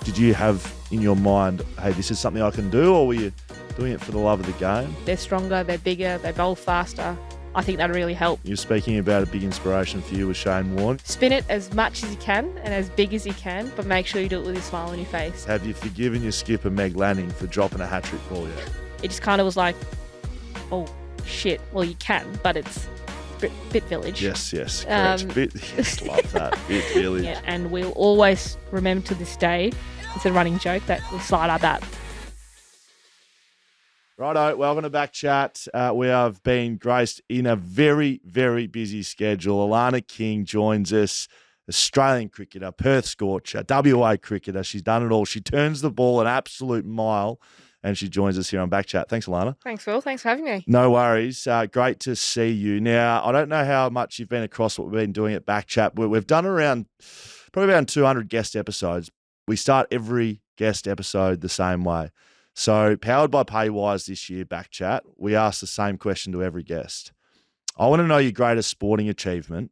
did you have in your mind, hey, this is something I can do, or were you doing it for the love of the game? They're stronger, they're bigger, they bowl faster. I think that really helped. You're speaking about a big inspiration for you with Shane Warne. Spin it as much as you can and as big as you can, but make sure you do it with a smile on your face. Have you forgiven your skipper, Meg Lanning, for dropping a hat-trick for you? It just kind of was like, oh, shit. Well, you can, but it's bit village. Yes, correct. Yes, love that. Bit village. Yeah, and we'll always remember to this day, it's a running joke that we slide our bat. Righto, welcome to BackChat. We have been graced in a very, very busy schedule. Alana King joins us, Australian cricketer, Perth Scorcher, WA cricketer. She's done it all. She turns the ball an absolute mile, and she joins us here on BackChat. Thanks, Alana. Thanks, Will. Thanks for having me. No worries. Great to see you. Now, I don't know how much you've been across what we've been doing at BackChat. We've done probably around 200 guest episodes. We start every guest episode the same way. So, powered by Paywise this year, BackChat, we ask the same question to every guest. I want to know your greatest sporting achievement,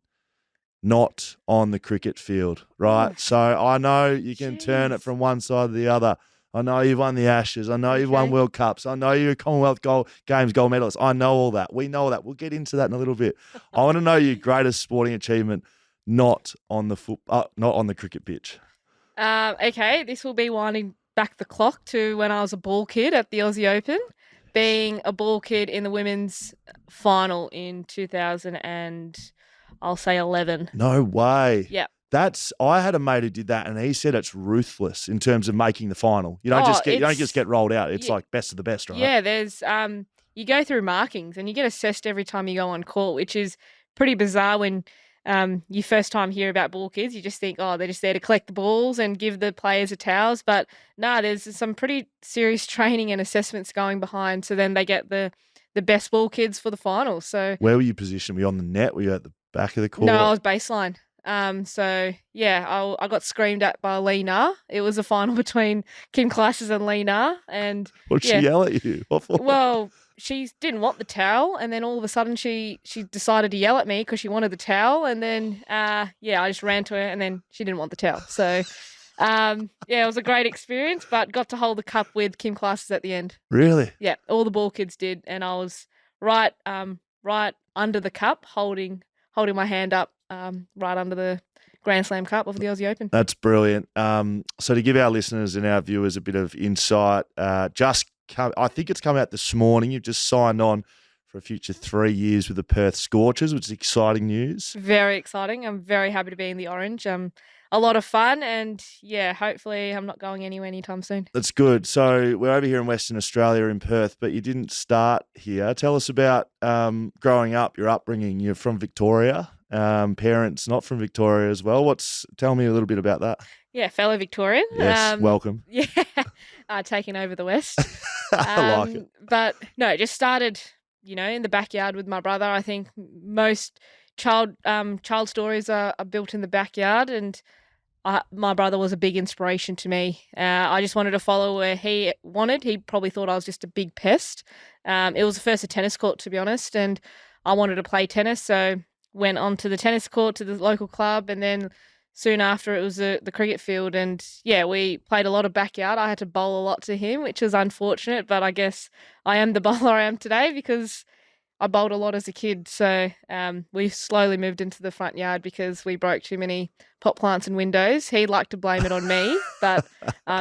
not on the cricket field, right? Oh. So, I know you can turn it from one side to the other. I know you've won the Ashes. I know you've won World Cups. I know you're a Commonwealth Games gold medalist. I know all that. We know all that. We'll get into that in a little bit. I want to know your greatest sporting achievement, not on the cricket pitch. Okay, this will be winding back the clock to when I was a ball kid at the Aussie Open, being a ball kid in the women's final in 2011. No way. Yeah. I had a mate who did that, and he said it's ruthless in terms of making the final. You don't just get rolled out. It's like best of the best, right? Yeah, there's you go through markings and you get assessed every time you go on court, which is pretty bizarre when you first time hear about ball kids. You just think, oh, they're just there to collect the balls and give the players the towels. But there's some pretty serious training and assessments going behind. So then they get the best ball kids for the finals. So where were you positioned? Were you on the net? Were you at the back of the court? No, I was baseline. So yeah, I got screamed at by Lee Na. It was a final between Kim Classes and Lee Na. And what did she yell at you? Well, she didn't want the towel, and then all of a sudden she decided to yell at me because she wanted the towel, and then I just ran to her, and then she didn't want the towel. So it was a great experience, but got to hold the cup with Kim Classes at the end. Really? Yeah, all the ball kids did, and I was right under the cup, holding my hand up right under the Grand Slam Cup of the Aussie Open. That's brilliant. So to give our listeners and our viewers a bit of insight, I think it's come out this morning. You've just signed on for a future 3 years with the Perth Scorchers, which is exciting news. Very exciting. I'm very happy to be in the orange. A lot of fun, and hopefully I'm not going anywhere anytime soon. That's good. So we're over here in Western Australia in Perth, but you didn't start here. Tell us about growing up, your upbringing. You're from Victoria. Parents not from Victoria as well. Tell me a little bit about that. Yeah, fellow Victorian. Yes, welcome. Yeah, taking over the West. I like it. But no, just started, in the backyard with my brother. I think most child stories are built in the backyard, and my brother was a big inspiration to me. I just wanted to follow where he wanted. He probably thought I was just a big pest. It was the first a tennis court, to be honest, and I wanted to play tennis, so went on to the tennis court, to the local club, and then soon after it was the cricket field. And we played a lot of backyard. I had to bowl a lot to him, which was unfortunate, but I guess I am the bowler I am today because I bowled a lot as a kid. So we slowly moved into the front yard because we broke too many pot plants and windows. He liked to blame it on me, but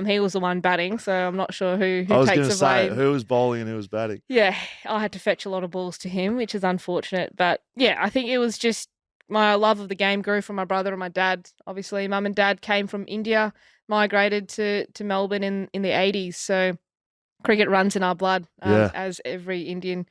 he was the one batting, so I'm not sure who takes the blame. I was going to say, who was bowling and who was batting? Yeah, I had to fetch a lot of balls to him, which is unfortunate. But I think it was just my love of the game grew from my brother and my dad. Obviously, mum and dad came from India, migrated to Melbourne in the 80s. So cricket runs in our blood, as every Indian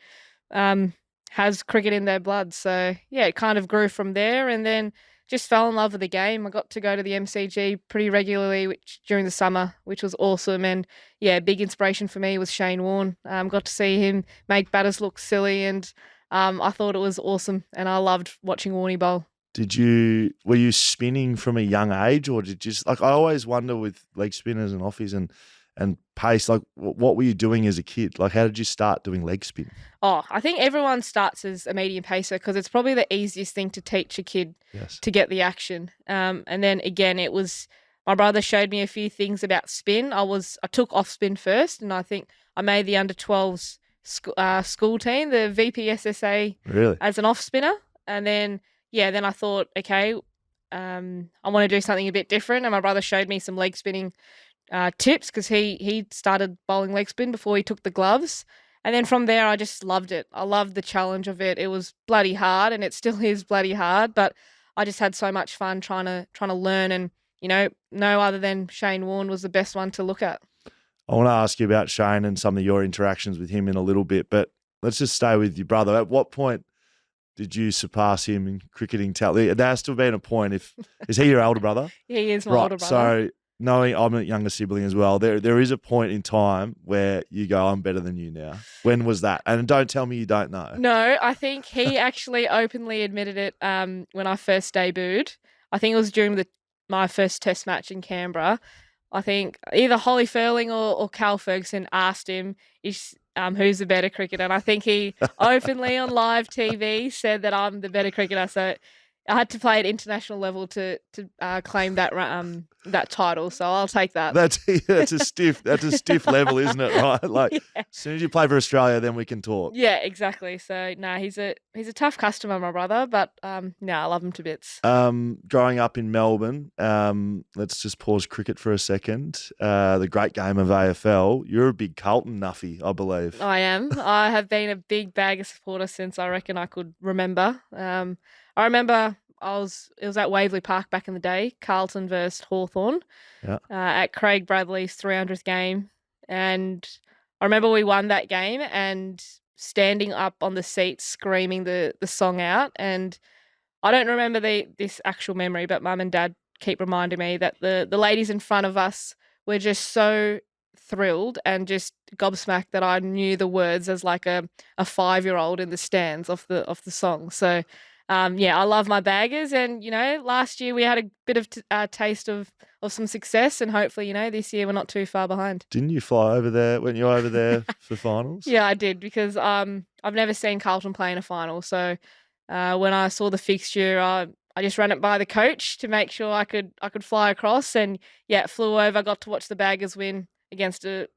has cricket in their blood. So, it kind of grew from there, and then just fell in love with the game. I got to go to the MCG pretty regularly during the summer, which was awesome. And, big inspiration for me was Shane Warne. Got to see him make batters look silly, and I thought it was awesome, and I loved watching Warne bowl. Were you spinning from a young age, or did you just, I always wonder with leg spinners and offies and pace, what were you doing as a kid? How did you start doing leg spin? Oh, I think everyone starts as a medium pacer because it's probably the easiest thing to teach a kid to get the action. And then again, it was my brother showed me a few things about spin. I took off spin first, and I think I made the under 12s school team, the VPSSA, Really? as an off spinner. And then I thought, okay, I want to do something a bit different. And my brother showed me some leg spinning tips because he started bowling leg spin before he took the gloves. And then from there, I just loved it. I loved the challenge of it. It was bloody hard, and it still is bloody hard. But I just had so much fun trying to learn. And no other than Shane Warne was the best one to look at. I want to ask you about Shane and some of your interactions with him in a little bit, but let's just stay with your brother. At what point did you surpass him in cricketing talent? There has to have been a point. Is he your elder brother? He is my older brother. So knowing I'm a younger sibling as well, there is a point in time where you go, I'm better than you now. When was that? And don't tell me you don't know. No, I think he actually openly admitted it when I first debuted. I think it was during my first test match in Canberra. I think either Holly Furling or Cal Ferguson asked him who's the better cricketer. And I think he openly on live TV said that I'm the better cricketer. So I had to play at international level to claim that title. So I'll take that. That's a stiff level, isn't it? Right? Like as soon as you play for Australia, then we can talk. Yeah, exactly. So no, he's a tough customer, my brother, but no, I love him to bits. Growing up in Melbourne, let's just pause cricket for a second. The great game of AFL. You're a big Carlton nuffy, I believe. I am. I have been a big Bagger supporter since I reckon I could remember. I remember it was at Waverley Park back in the day, Carlton versus Hawthorn, at Craig Bradley's 300th game. And I remember we won that game and standing up on the seats screaming the song out. And I don't remember this actual memory, but Mum and Dad keep reminding me that the ladies in front of us were just so thrilled and just gobsmacked that I knew the words as like a 5-year-old in the stands of the song. So I love my Baggers, and last year we had a bit of taste of some success, and hopefully this year we're not too far behind. Didn't you fly over there? Weren't you over there for finals? Yeah, I did, because I've never seen Carlton play in a final. So when I saw the fixture, I just ran it by the coach to make sure I could fly across, and flew over. Got to watch the Baggers win against a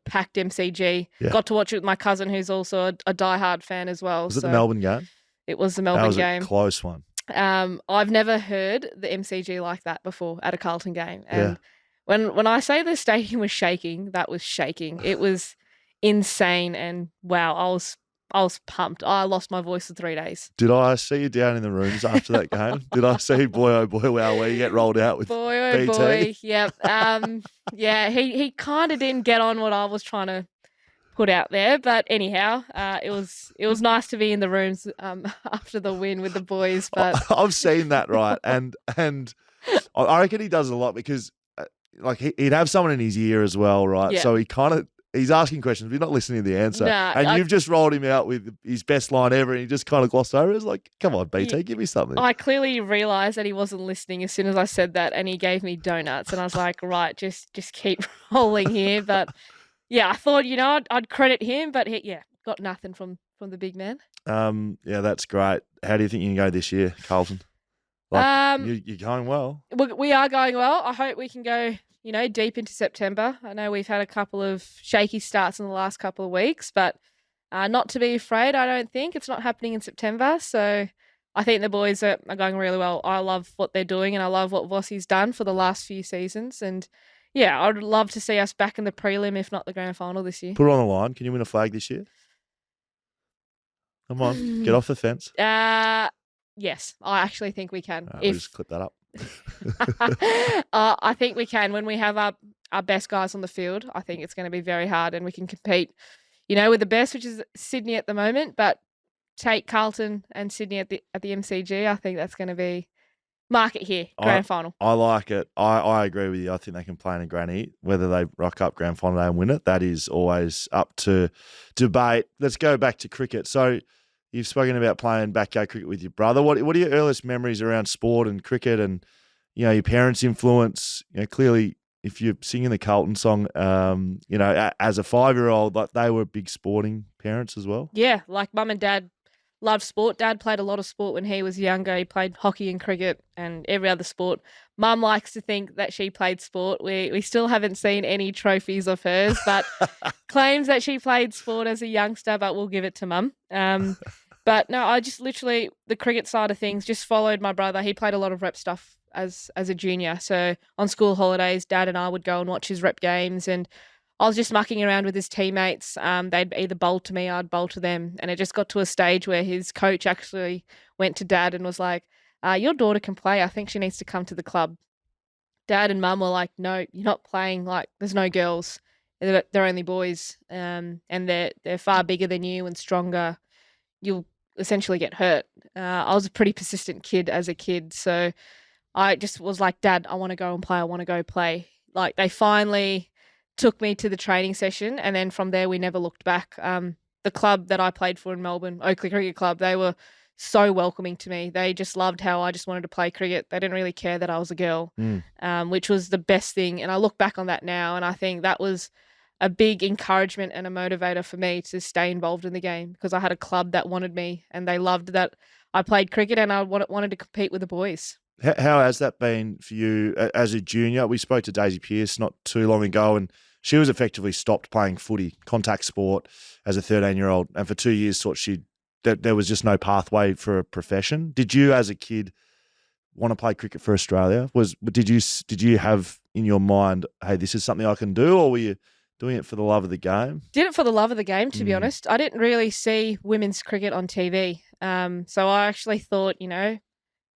packed MCG. Yeah. Got to watch it with my cousin, who's also a diehard fan as well. Was it the Melbourne game? It was the Melbourne game. That was a close one. I've never heard the MCG like that before at a Carlton game. And when I say the stadium was shaking, that was shaking. It was insane. And wow, I was pumped. I lost my voice for 3 days. Did I see you down in the rooms after that game? Did I see, boy, oh boy, wow, where you get rolled out with boy, oh BT? Boy, yep. He kind of didn't get on what I was trying to put out there, but anyhow, it was nice to be in the rooms after the win with the boys. But I've seen that, right, and I reckon he does a lot because he'd have someone in his ear as well, right? Yeah. So he's asking questions, but you're not listening to the answer, you've just rolled him out with his best line ever, and he just kind of glossed over it. It's like, come on, BT, give me something. I clearly realised that he wasn't listening as soon as I said that, and he gave me donuts, and I was like, right, just keep rolling here, but. Yeah, I thought, I'd credit him, but he got nothing from the big man. That's great. How do you think you can go this year, Carlton? You're going well. We are going well. I hope we can go, deep into September. I know we've had a couple of shaky starts in the last couple of weeks, but not to be afraid, I don't think. It's not happening in September, so I think the boys are going really well. I love what they're doing, and I love what Vossi's done for the last few seasons, and yeah, I'd love to see us back in the prelim, if not the grand final this year. Put it on the line. Can you win a flag this year? Come on, get off the fence. Yes, I actually think we can. We'll just clip that up. I think we can. When we have our best guys on the field, I think it's going to be very hard, and we can compete, with the best, which is Sydney at the moment, but take Carlton and Sydney at the MCG. I think that's going to be market here, grand final. I like it. I agree with you. I think they can play in a granny. Whether they rock up grand final day and win it, that is always up to debate. Let's go back to cricket. So you've spoken about playing backyard cricket with your brother. What are your earliest memories around sport and cricket, and your parents' influence? Clearly, if you're singing the Carlton song, as a 5-year-old, like they were big sporting parents as well. Yeah, like Mum and Dad loved sport. Dad played a lot of sport when he was younger. He played hockey and cricket and every other sport. Mum likes to think that she played sport. We still haven't seen any trophies of hers, but claims that she played sport as a youngster, but we'll give it to Mum. But no, I just literally, the cricket side of things, just followed my brother. He played a lot of rep stuff as a junior. So on school holidays, Dad and I would go and watch his rep games, and I was just mucking around with his teammates. They'd either bowl to me, I'd bowl to them. And it just got to a stage where his coach actually went to Dad and was like, your daughter can play. I think she needs to come to the club. Dad and Mum were like, no, you're not playing. Like, there's no girls. They're only boys. And they're far bigger than you and stronger. You'll essentially get hurt. I was a pretty persistent kid as a kid. So I just was like, Dad, I want to go and play. I want to go play. Like, they finally took me to the training session, and then from there we never looked back. The club that I played for in Melbourne, Oakley Cricket Club, they were so welcoming to me. They just loved how I just wanted to play cricket. They didn't really care that I was a girl, which was the best thing. And I look back on that now, and I think that was a big encouragement and a motivator for me to stay involved in the game, because I had a club that wanted me and they loved that I played cricket and I wanted to compete with the boys. How has that been for you as a junior? We spoke to Daisy Pearce not too long ago, and she was effectively stopped playing footy, contact sport, as a 13-year-old, and for 2 years thought there was just no pathway for a profession. Did you, as a kid, want to play cricket for Australia? Did you have in your mind, hey, this is something I can do, or were you doing it for the love of the game? Did it for the love of the game, to be honest. I didn't really see women's cricket on TV, so I actually thought,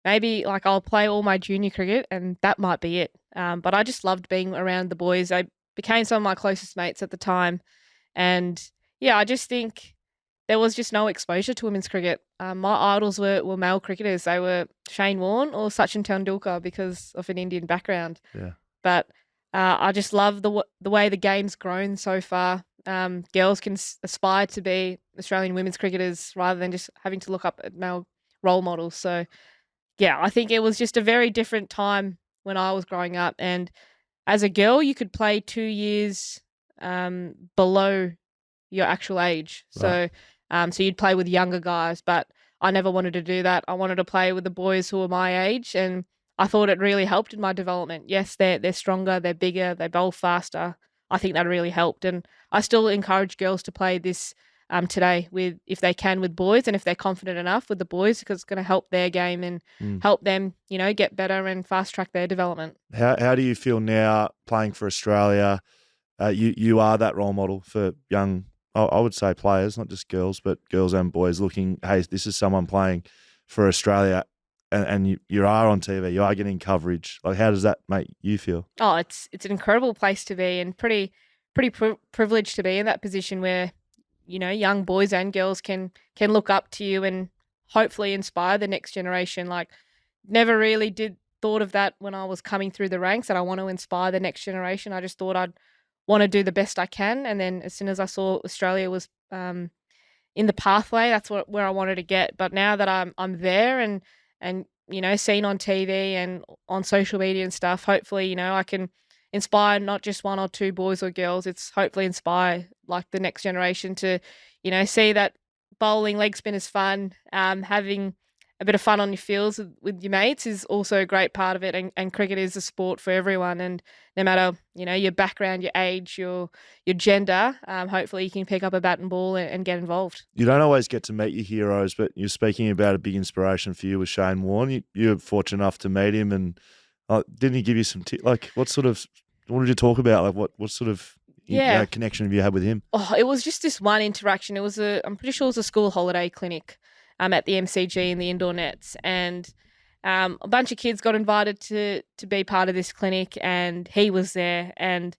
maybe like I'll play all my junior cricket and that might be it. But I just loved being around the boys. They became some of my closest mates at the time. And yeah, I just think there was just no exposure to women's cricket. My idols were male cricketers. They were Shane Warne or Sachin Tendulkar because of an Indian background. Yeah. But I just love the way the game's grown so far. Girls can aspire to be Australian women's cricketers rather than just having to look up at male role models. So yeah, I think it was just a very different time when I was growing up. And as a girl, you could play 2 years below your actual age. Right. So you'd play with younger guys, but I never wanted to do that. I wanted to play with the boys who were my age, and I thought it really helped in my development. Yes, they're stronger, they're bigger, they bowl faster. I think that really helped. And I still encourage girls to play this today if they can with boys, and if they're confident enough with the boys, because it's going to help their game and help them, get better and fast track their development. How do you feel now playing for Australia? You are that role model for young, I would say, players, not just girls, but girls and boys looking, hey, this is someone playing for Australia, and you are on TV, you are getting coverage. Like, how does that make you feel? Oh, it's an incredible place to be, and pretty privileged to be in that position where young boys and girls can look up to you and hopefully inspire the next generation. Like, never really thought of that when I was coming through the ranks, that I want to inspire the next generation. I just thought I'd want to do the best I can. And then as soon as I saw Australia was in the pathway, that's where I wanted to get. But now that I'm there and seen on TV and on social media and stuff, hopefully, I can inspire not just one or two boys or girls. It's hopefully inspire like the next generation to, see that bowling, leg spin is fun. Having a bit of fun on your fields with your mates is also a great part of it. And cricket is a sport for everyone. And no matter, your background, your age, your gender, hopefully you can pick up a bat and ball and get involved. You don't always get to meet your heroes, but you're speaking about a big inspiration for you with Shane Warne. You're fortunate enough to meet him, and didn't he give you some tips? Like, what did you talk about? Like, what sort of connection have you had with him? Oh, it was just this one interaction. I'm pretty sure it was a school holiday clinic at the MCG in the indoor nets, and a bunch of kids got invited to be part of this clinic, and he was there, and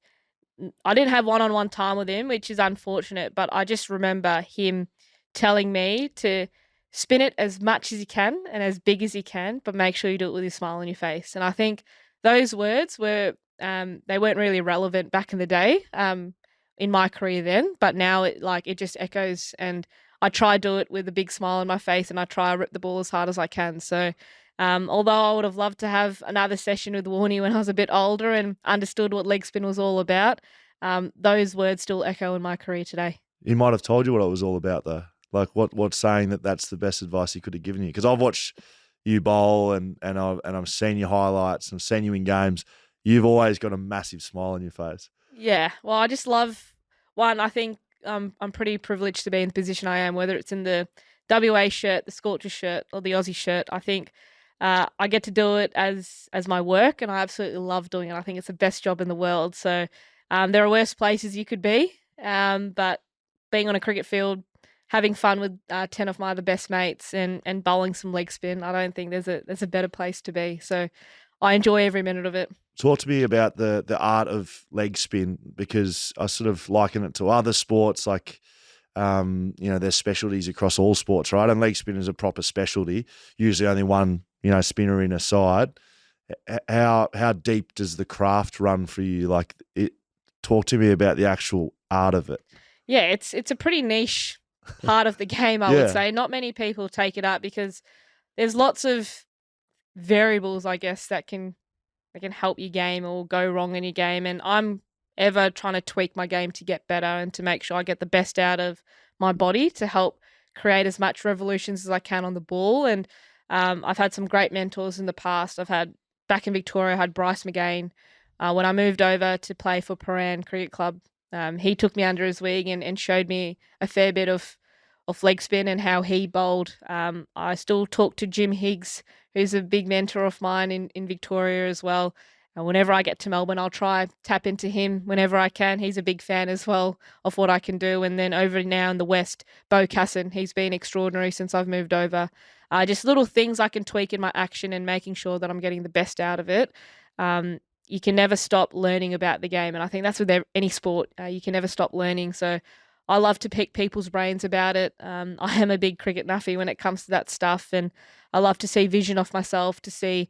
I didn't have one-on-one time with him, which is unfortunate, but I just remember him telling me to spin it as much as you can and as big as you can, but make sure you do it with a smile on your face. And I think those words were they weren't really relevant back in the day in my career then, but now it just echoes, and I try to do it with a big smile on my face, and I try to rip the ball as hard as I can. So although I would have loved to have another session with Warne when I was a bit older and understood what leg spin was all about, those words still echo in my career today. He might have told you what it was all about, though. Like what's saying that that's the best advice he could have given you? Because I've watched you bowl and I've seen your highlights and seen you in games. You've always got a massive smile on your face. Yeah, well, I just love one. I think I'm pretty privileged to be in the position I am, whether it's in the WA shirt, the Scorchers shirt, or the Aussie shirt. I think I get to do it as my work, and I absolutely love doing it. I think it's the best job in the world. So there are worse places you could be, but being on a cricket field, having fun with 10 of my other best mates, and bowling some leg spin, I don't think there's a better place to be. So I enjoy every minute of it. Talk to me about the art of leg spin, because I sort of liken it to other sports, like there's specialties across all sports, right? And leg spin is a proper specialty. Usually only one spinner in a side. How deep does the craft run for you? Like, talk to me about the actual art of it. Yeah, it's a pretty niche part of the game, I would say. Not many people take it up because there's lots of variables, I guess, that can help your game or go wrong in your game. And I'm ever trying to tweak my game to get better and to make sure I get the best out of my body to help create as much revolutions as I can on the ball. And I've had some great mentors in the past. Back in Victoria, I had Bryce McGain. When I moved over to play for Paran Cricket Club, he took me under his wing and showed me a fair bit of leg spin and how he bowled. I still talk to Jim Higgs, who's a big mentor of mine in Victoria as well. And whenever I get to Melbourne, I'll try tap into him whenever I can. He's a big fan as well of what I can do. And then over now in the West, Bo Casson, he's been extraordinary since I've moved over. Just little things I can tweak in my action and making sure that I'm getting the best out of it. You can never stop learning about the game. And I think that's with any sport. You can never stop learning. So I love to pick people's brains about it. I am a big cricket nuffy when it comes to that stuff. And I love to see vision of myself, to see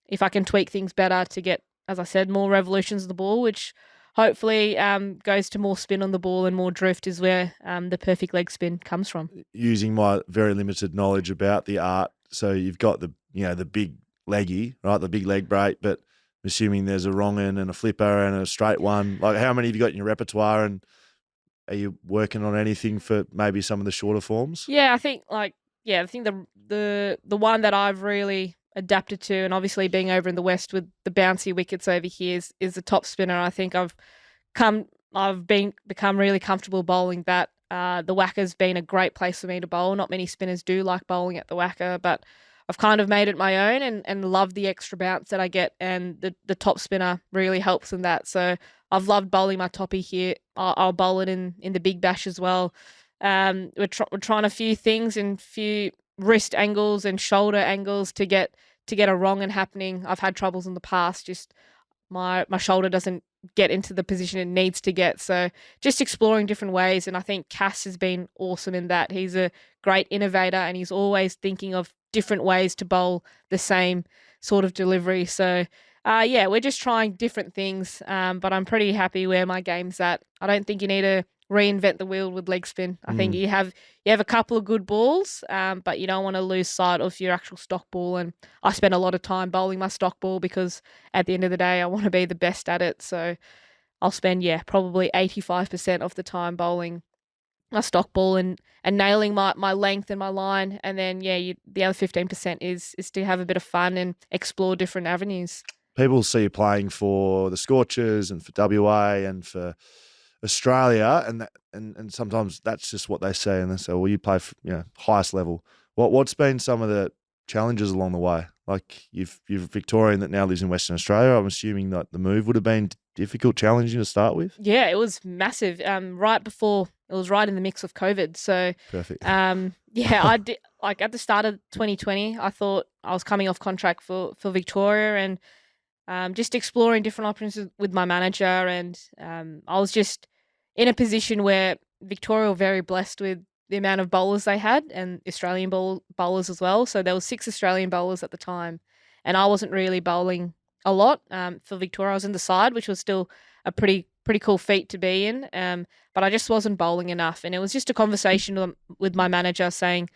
if I can tweak things better to get, as I said, more revolutions of the ball, which hopefully goes to more spin on the ball, and more drift is where the perfect leg spin comes from. Using my very limited knowledge about the art, so you've got the big leggy, right, the big leg break, but I'm assuming there's a wrong end and a flipper and a straight one. Like, how many have you got in your repertoire, and are you working on anything for maybe some of the shorter forms? Yeah, I think the one that I've really adapted to, and obviously being over in the West with the bouncy wickets over here, is the top spinner. I think I've become really comfortable bowling that. The whacker's been a great place for me to bowl. Not many spinners do like bowling at the whacker, but I've kind of made it my own and love the extra bounce that I get, and the top spinner really helps in that. So I've loved bowling my toppy here. I'll bowl it in the Big Bash as well. We're trying a few things and few wrist angles and shoulder angles to get a wrong and happening. I've had troubles in the past. Just my shoulder doesn't get into the position it needs to get. So just exploring different ways. And I think Cass has been awesome in that. He's a great innovator, and he's always thinking of different ways to bowl the same sort of delivery. So we're just trying different things. But I'm pretty happy where my game's at. I don't think you need to reinvent the wheel with leg spin. I think you have a couple of good balls, but you don't want to lose sight of your actual stock ball. And I spend a lot of time bowling my stock ball because at the end of the day, I want to be the best at it. So I'll spend probably 85% of the time bowling my stock ball and nailing my length and my line. And then the other 15% is to have a bit of fun and explore different avenues. People see you playing for the Scorchers and for WA and for Australia, and sometimes that's just what they say, and they say, well, you play for highest level. What's been some of the challenges along the way? Like, you're a Victorian that now lives in Western Australia. I'm assuming that the move would have been difficult, challenging to start with. Yeah, it was massive. Right before, it was right in the mix of COVID. So perfect. I did, like, at the start of 2020, I thought I was coming off contract for Victoria, and just exploring different options with my manager. And I was just in a position where Victoria were very blessed with the amount of bowlers they had, and Australian bowlers as well. So there was 6 Australian bowlers at the time, and I wasn't really bowling a lot. For Victoria, I was in the side, which was still a pretty cool feat to be in. But I just wasn't bowling enough. And it was just a conversation with my manager saying,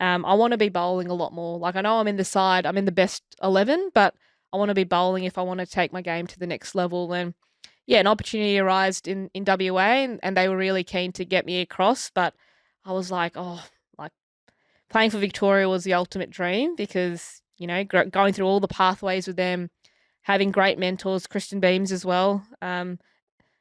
I want to be bowling a lot more. Like, I know I'm in the side, I'm in the best 11, but I want to be bowling if I want to take my game to the next level. And an opportunity arose in WA, and they were really keen to get me across. But I was like, playing for Victoria was the ultimate dream because, going through all the pathways with them, having great mentors, Kristen Beams as well.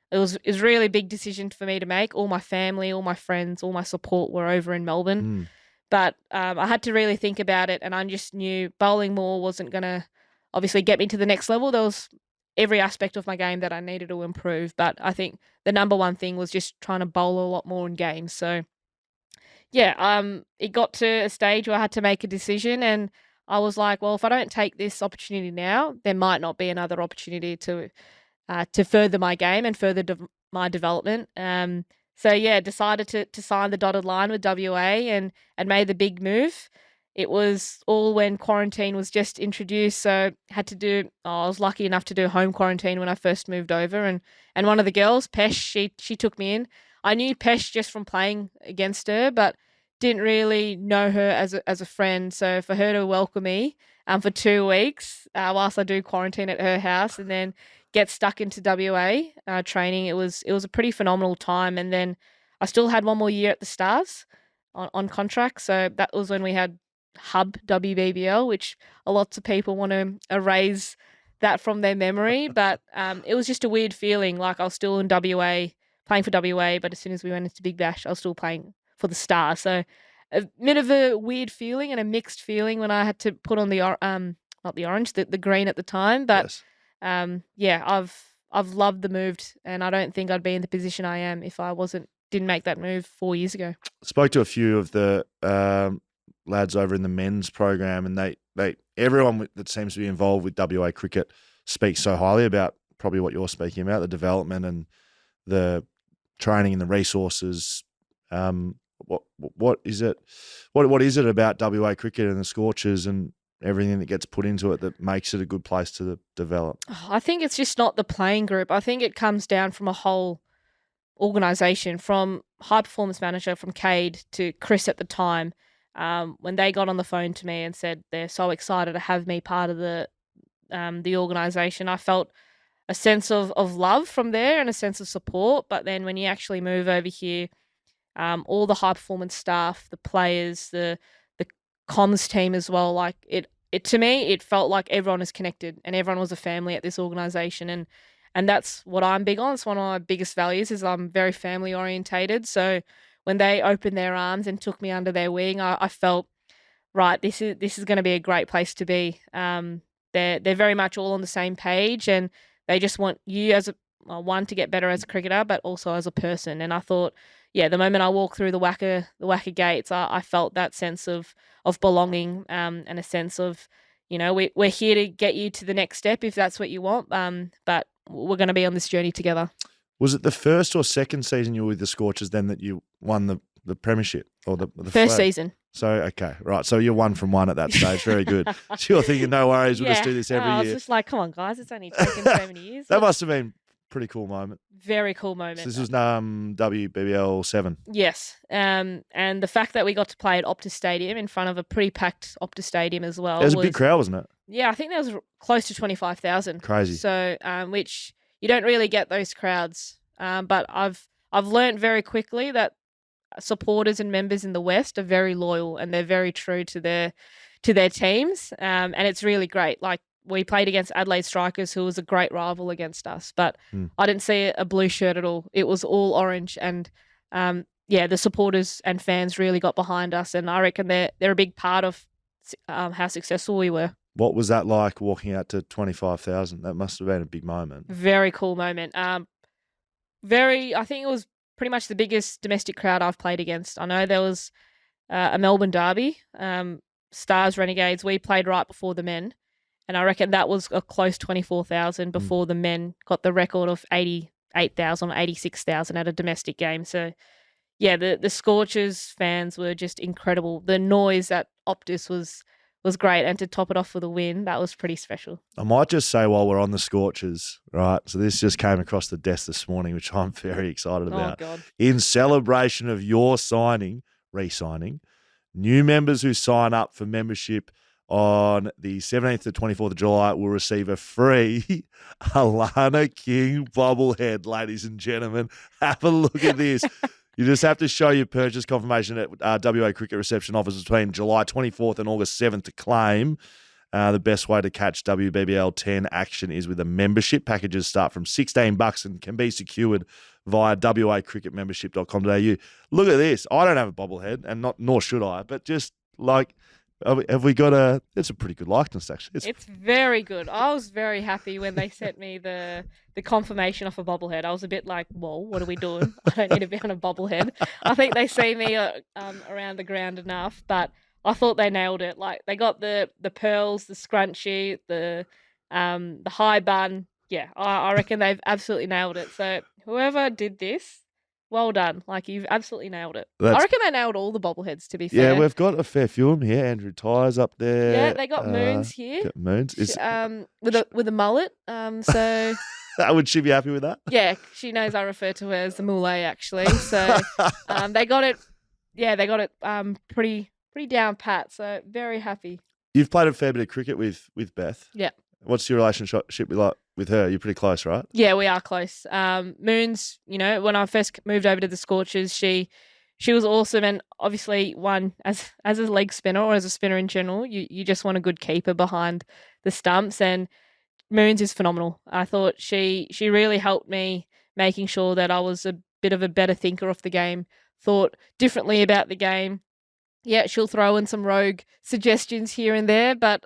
It was a really big decision for me to make. All my family, all my friends, all my support were over in Melbourne. But I had to really think about it, and I just knew bowling more wasn't going to obviously get me to the next level. There was every aspect of my game that I needed to improve, but I think the number one thing was just trying to bowl a lot more in games. So, yeah, it got to a stage where I had to make a decision, and I was like, well, if I don't take this opportunity now, there might not be another opportunity to further my game and further my development. So yeah, decided to sign the dotted line with WA and made the big move. It was all when quarantine was just introduced, so I was lucky enough to do home quarantine when I first moved over, and one of the girls, Pesh, she took me in. I knew Pesh just from playing against her, but didn't really know her as a friend. So for her to welcome me for 2 weeks whilst I do quarantine at her house, and then get stuck into WA training. It was a pretty phenomenal time, and then I still had one more year at the Stars on contract. So that was when we had Hub WBBL, which lots of people want to erase that from their memory. But it was just a weird feeling. Like I was still in WA playing for WA, but as soon as we went into Big Bash, I was still playing for the Stars. So a bit of a weird feeling and a mixed feeling when I had to put on the not the orange, the green at the time, but. Yes. Yeah, I've loved the move, and I don't think I'd be in the position I am if I didn't make that move 4 years ago. Spoke to a few of the lads over in the men's program, and everyone that seems to be involved with WA cricket speaks so highly about probably what you're speaking about, the development and the training and the resources. What is it? What is it about WA cricket and the Scorchers and everything that gets put into it that makes it a good place to develop? I think it's just not the playing group. I think it comes down from a whole organisation, from high performance manager, from Cade to Chris at the time. When they got on the phone to me and said they're so excited to have me part of the organisation, I felt a sense of love from there and a sense of support. But then when you actually move over here, all the high performance staff, the players, the comms team as well, like it to me, it felt like everyone is connected and everyone was a family at this organisation, and that's what I'm big on. It's one of my biggest values is I'm very family orientated. So when they opened their arms and took me under their wing, I felt right. This is going to be a great place to be. They're very much all on the same page, and they just want you as one to get better as a cricketer, but also as a person. And I thought, yeah, the moment I walked through the WACA gates, I felt that sense of belonging and a sense of, we're here to get you to the next step if that's what you want. But we're going to be on this journey together. Was it the first or second season you were with the Scorchers then that you won the premiership or the first flag? season? So, okay, right. So you're 1 from 1 at that stage. Very good. So you're thinking, no worries, we'll just do this every year. I was just like, come on, guys, it's only taken so many years. That must have been a pretty cool moment. Very cool moment. So this was WBBL 7. Yes. And the fact that we got to play at Optus Stadium in front of a pretty packed Optus Stadium as well. It was a big crowd, wasn't it? Yeah, I think there was close to 25,000. Crazy. So, which you don't really get those crowds. But I've learned very quickly that supporters and members in the West are very loyal and they're very true to their teams. And it's really great. Like we played against Adelaide Strikers, who was a great rival against us, but I didn't see a blue shirt at all. It was all orange, and the supporters and fans really got behind us, and I reckon they're a big part of how successful we were. What was that like walking out to 25,000? That must have been a big moment. Very cool moment. I think it was pretty much the biggest domestic crowd I've played against. I know there was a Melbourne derby, Stars Renegades. We played right before the men, and I reckon that was a close 24,000 before the men got the record of 88,000 or 86,000 at a domestic game. So, yeah, the Scorchers fans were just incredible. The noise at Optus was great, and to top it off with a win, that was pretty special. I might just say while we're on the Scorchers, right, so this just came across the desk this morning, which I'm very excited about. Oh, God. In celebration of your re-signing, new members who sign up for membership on the 17th to 24th of July will receive a free Alana King bobblehead, ladies and gentlemen. Have a look at this. You just have to show your purchase confirmation at WA Cricket Reception offices between July 24th and August 7th to claim. The best way to catch WBBL 10 action is with a membership. Packages start from $16 and can be secured via wacricketmembership.com.au. Look at this. I don't have a bobblehead, and nor should I, but just like, have we got it's a pretty good likeness, actually. It's very good. I was very happy when they sent me the confirmation of a bobblehead. I was a bit like, whoa, what are we doing? I don't need to be on a bobblehead. I think they see me around the ground enough, but I thought they nailed it. Like, they got the pearls, the scrunchie, the high bun. Yeah, I reckon they've absolutely nailed it. So whoever did this, well done. Like, you've absolutely nailed it. I reckon they nailed all the bobbleheads, to be fair. Yeah, we've got a fair few of them here. Andrew Tyres up there. Yeah, they got Moons here. Got Moons. With a mullet. So would she be happy with that? yeah, she knows I refer to her as the mullet, actually. So they got it. Yeah, they got it pretty down pat. So very happy. You've played a fair bit of cricket with Beth. Yeah. What's your relationship like with her? You're pretty close, right? Yeah, we are close. Moons, when I first moved over to the Scorchers, she was awesome, and obviously as a leg spinner or as a spinner in general, you just want a good keeper behind the stumps, and Moons is phenomenal. I thought she really helped me, making sure that I was a bit of a better thinker of the game, thought differently about the game. Yeah, she'll throw in some rogue suggestions here and there, but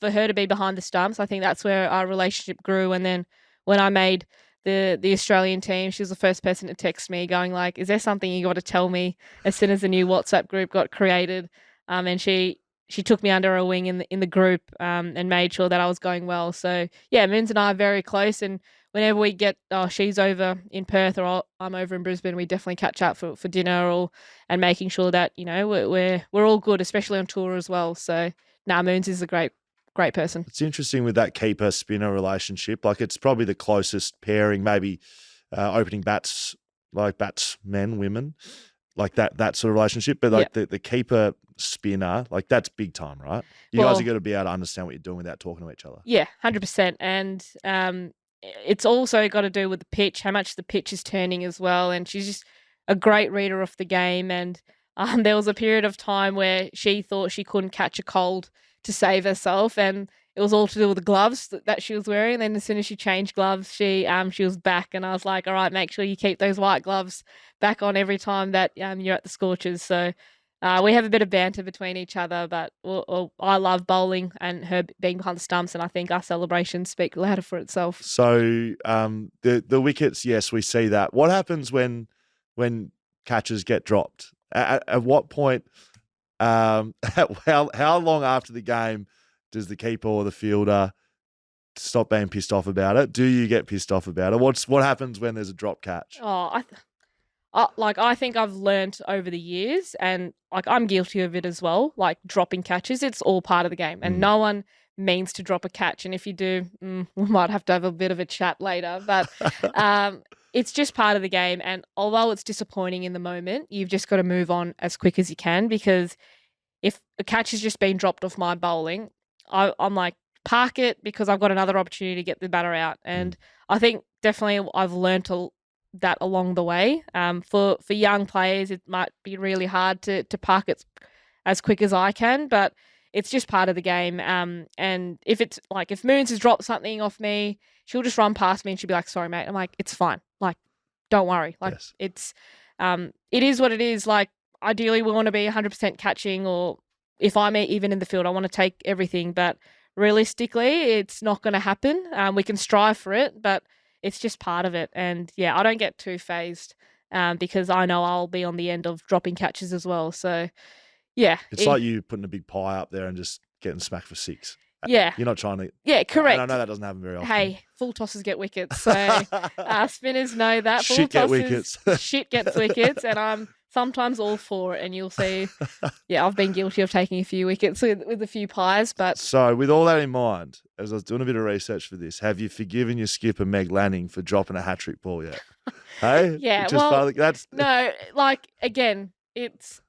for her to be behind the stumps, I think that's where our relationship grew. And then when I made the Australian team, she was the first person to text me going like, is there something you got to tell me, as soon as the new WhatsApp group got created. And she took me under her wing in the group and made sure that I was going well. So yeah, Moons and I are very close, and whenever we get, she's over in Perth or I'm over in Brisbane, we definitely catch up for dinner and making sure that, we're all good, especially on tour as well. So Moons is a great person. It's interesting with that keeper spinner relationship. Like, it's probably the closest pairing, maybe opening bats, like batsmen, women, like that sort of relationship. But like the keeper spinner, like, that's big time, right? You guys are going to be able to understand what you're doing without talking to each other. Yeah, 100%. And it's also got to do with the pitch, how much the pitch is turning as well. And she's just a great reader of the game. And there was a period of time where she thought she couldn't catch a cold to save herself, and it was all to do with the gloves that she was wearing. And then as soon as she changed gloves, she was back, and I was like, all right, make sure you keep those white gloves back on every time that you're at the Scorchers. So we have a bit of banter between each other, but I love bowling and her being behind the stumps, and I think our celebrations speak louder for itself. So the wickets, yes, we see that. What happens when catches get dropped? At what point, how long after the game does the keeper or the fielder stop being pissed off about it? Do you get pissed off about it? What happens when there's a drop catch? Oh, I think I've learnt over the years, and like, I'm guilty of it as well. Like, dropping catches, it's all part of the game, and no one means to drop a catch. And if you do, we might have to have a bit of a chat later. But it's just part of the game. And although it's disappointing in the moment, you've just got to move on as quick as you can, because if a catch has just been dropped off my bowling, I'm like, park it, because I've got another opportunity to get the batter out. And I think definitely I've learnt that along the way. For young players, it might be really hard to park it as quick as I can, but it's just part of the game. And if Moons has dropped something off me, she'll just run past me and she'll be like, sorry, mate. I'm like, it's fine. Like, don't worry. Like, yes. It is what it is. Like, ideally we want to be 100% catching, or if I'm even in the field, I want to take everything, but realistically it's not going to happen. We can strive for it, but it's just part of it. And yeah, I don't get too phased because I know I'll be on the end of dropping catches as well. So yeah. It's like you putting a big pie up there and just getting smacked for 6. Yeah. You're not trying to. Yeah, correct. And I know that doesn't happen very often. Hey, full tosses get wickets. So spinners know that. Full Shit tosses, get wickets. Shit gets wickets. And I'm sometimes all for it. And you'll see, I've been guilty of taking a few wickets with a few pies. But so with all that in mind, as I was doing a bit of research for this, have you forgiven your skipper Meg Lanning for dropping a hat-trick ball yet? Hey? Yeah, no, like, again, it's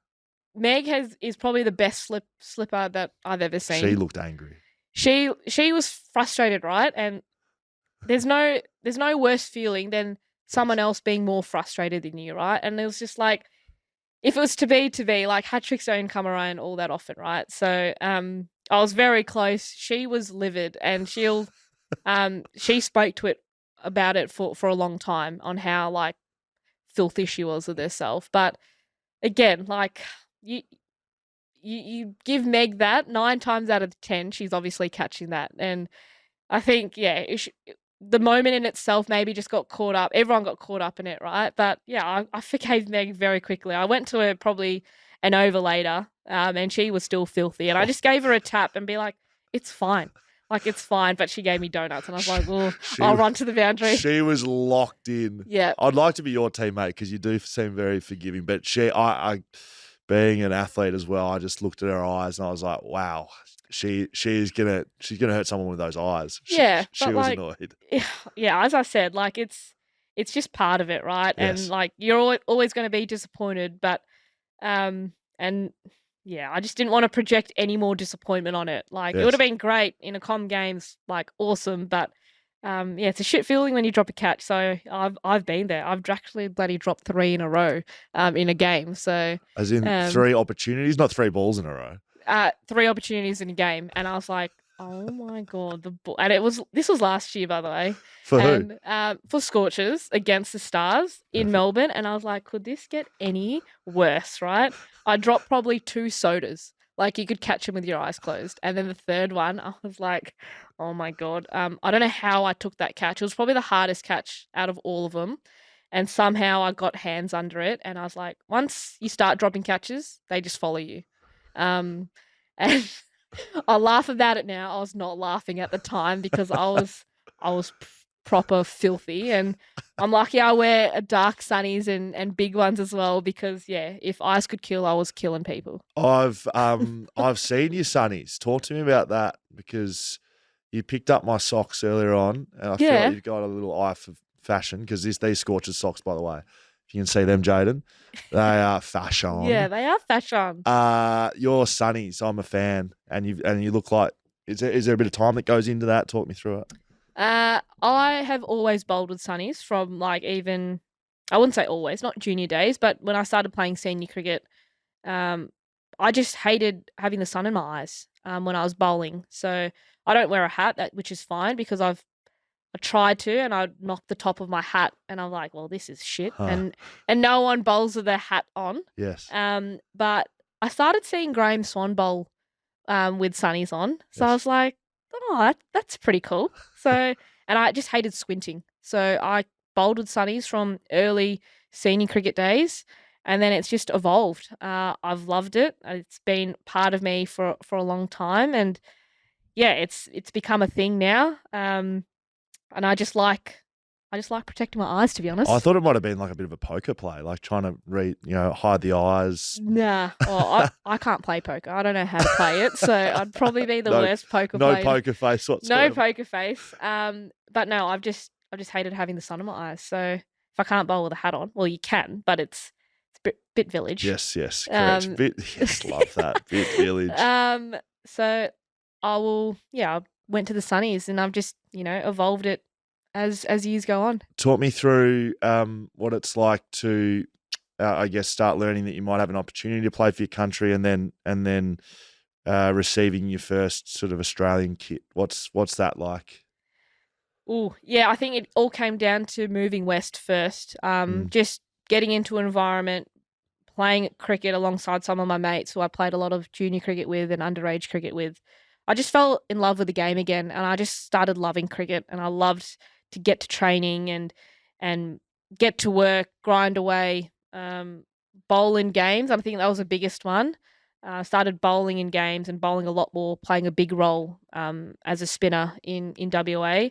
Meg is probably the best slipper that I've ever seen. She looked angry. She was frustrated, right? And there's no worse feeling than someone else being more frustrated than you, right? And it was just like, if it was to be, like hat tricks don't come around all that often, right? So I was very close. She was livid, and she spoke to it about it for a long time on how like filthy she was with herself. But again, like you give Meg that 9 times out of 10, she's obviously catching that. And I think, yeah, the moment in itself maybe just got caught up. Everyone got caught up in it, right? But yeah, I forgave Meg very quickly. I went to her probably an over later, and she was still filthy. And I just gave her a tap and be like, it's fine. Like, it's fine. But she gave me donuts. And I was like, well, I'll run to the boundary. She was locked in. Yeah. I'd like to be your teammate because you do seem very forgiving. But I being an athlete as well, I just looked at her eyes and I was like, wow, she's gonna hurt someone with those eyes. She was like, annoyed. Yeah, as I said, like it's just part of it, right? Yes. And like you're always going to be disappointed, but and yeah, I just didn't want to project any more disappointment on it. Like it would have been great in a comm games, like awesome, but yeah, it's a shit feeling when you drop a catch. So I've been there. I've actually bloody dropped 3 in a row in a game. So as in 3 opportunities, not 3 balls in a row. 3 opportunities in a game, and I was like, oh my god, and this was last year, by the way. For who? For Scorchers against the Stars in Melbourne, and I was like, could this get any worse? Right? I dropped probably 2 sodas. Like you could catch them with your eyes closed, and then the third one, I was like, oh my god. I don't know how I took that catch. It was probably the hardest catch out of all of them. And somehow I got hands under it, and I was like, once you start dropping catches, they just follow you. And I laugh about it now. I was not laughing at the time because I was proper filthy, and I'm lucky I wear dark sunnies and big ones as well because yeah, if ice could kill, I was killing people. I've seen your sunnies. Talk to me about that because you picked up my socks earlier on, and I feel like you've got a little eye for fashion because these Scorchers socks, by the way, if you can see them, Jaden, they are fashion. Yeah, they are fashion. Your sunnies, I'm a fan, and you look like. Is there a bit of time that goes into that? Talk me through it. I have always bowled with sunnies from like even, I wouldn't say always, not junior days, but when I started playing senior cricket, I just hated having the sun in my eyes when I was bowling. So I don't wear a hat, which is fine because I tried to, and I knocked the top of my hat, and I'm like, well, this is shit. Huh. And no one bowls with their hat on. Yes. But I started seeing Graham Swan bowl with sunnies on. So I was like, oh, that's pretty cool. So, and I just hated squinting. So I bowled with sunnies from early senior cricket days, and then it's just evolved. I've loved it. It's been part of me for a long time, and yeah, it's become a thing now. And I just like protecting my eyes, to be honest. I thought it might have been like a bit of a poker play, like trying to hide the eyes. Nah, I can't play poker. I don't know how to play it, so I'd probably be the worst poker player. No poker face whatsoever. No poker face. But no, I've just hated having the sun in my eyes. So if I can't bowl with a hat on, well, you can, but it's a bit village. Yes, correct. Love that. Bit village. So I went to the sunnies, and I've just, evolved it as years go on. Talk me through what it's like to, I guess, start learning that you might have an opportunity to play for your country, and then receiving your first sort of Australian kit. What's that like? Oh, yeah, I think it all came down to moving west first. Just getting into an environment, playing cricket alongside some of my mates who I played a lot of junior cricket with and underage cricket with. I just fell in love with the game again, and I just started loving cricket, and I loved to get to training and get to work, grind away, bowl in games. I think that was the biggest one. I started bowling in games and bowling a lot more, playing a big role as a spinner in WA.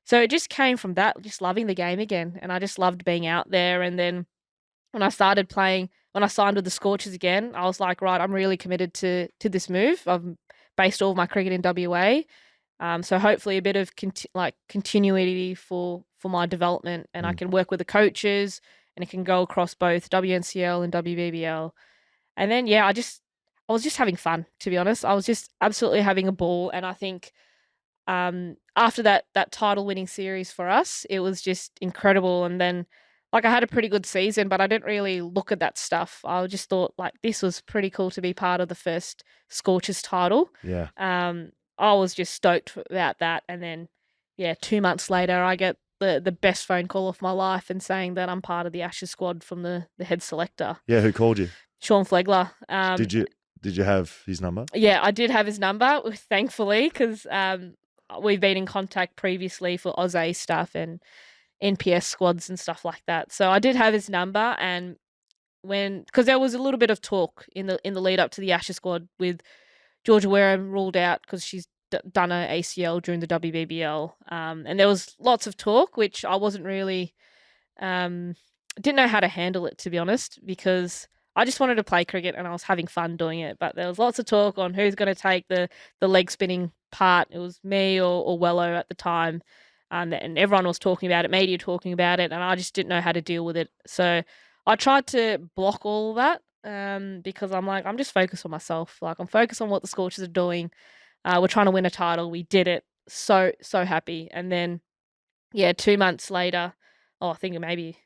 So it just came from that, just loving the game again, and I just loved being out there. And then when I signed with the Scorchers again, I was like, right, I'm really committed to this move. I've based all of my cricket in WA. So hopefully a bit of continuity for my development, and I can work with the coaches, and it can go across both WNCL and WBBL. And then, I was just having fun, to be honest. I was just absolutely having a ball. And I think after that title winning series for us, it was just incredible. And then like I had a pretty good season, but I didn't really look at that stuff. I just thought like this was pretty cool to be part of the first Scorchers title. Yeah. I was just stoked about that. And then, 2 months later, I get the best phone call of my life and saying that I'm part of the Ashes squad from the head selector. Yeah, who called you? Sean Flegler. Did you have his number? Yeah, I did have his number, thankfully, because we've been in contact previously for Aussie stuff and NPS squads and stuff like that. So I did have his number, and because there was a little bit of talk in the lead up to the Ashes squad with Georgia Wareham ruled out because she's done her ACL during the WBBL, and there was lots of talk, which I wasn't really didn't know how to handle it, to be honest, because I just wanted to play cricket and I was having fun doing it. But there was lots of talk on who's going to take the leg spinning part. It was me or Wello at the time. And everyone was talking about it, media talking about it, and I just didn't know how to deal with it. So I tried to block all that because I'm like, I'm just focused on myself. Like, I'm focused on what the Scorchers are doing. We're trying to win a title. We did it. So happy. And then, 2 months later, I think maybe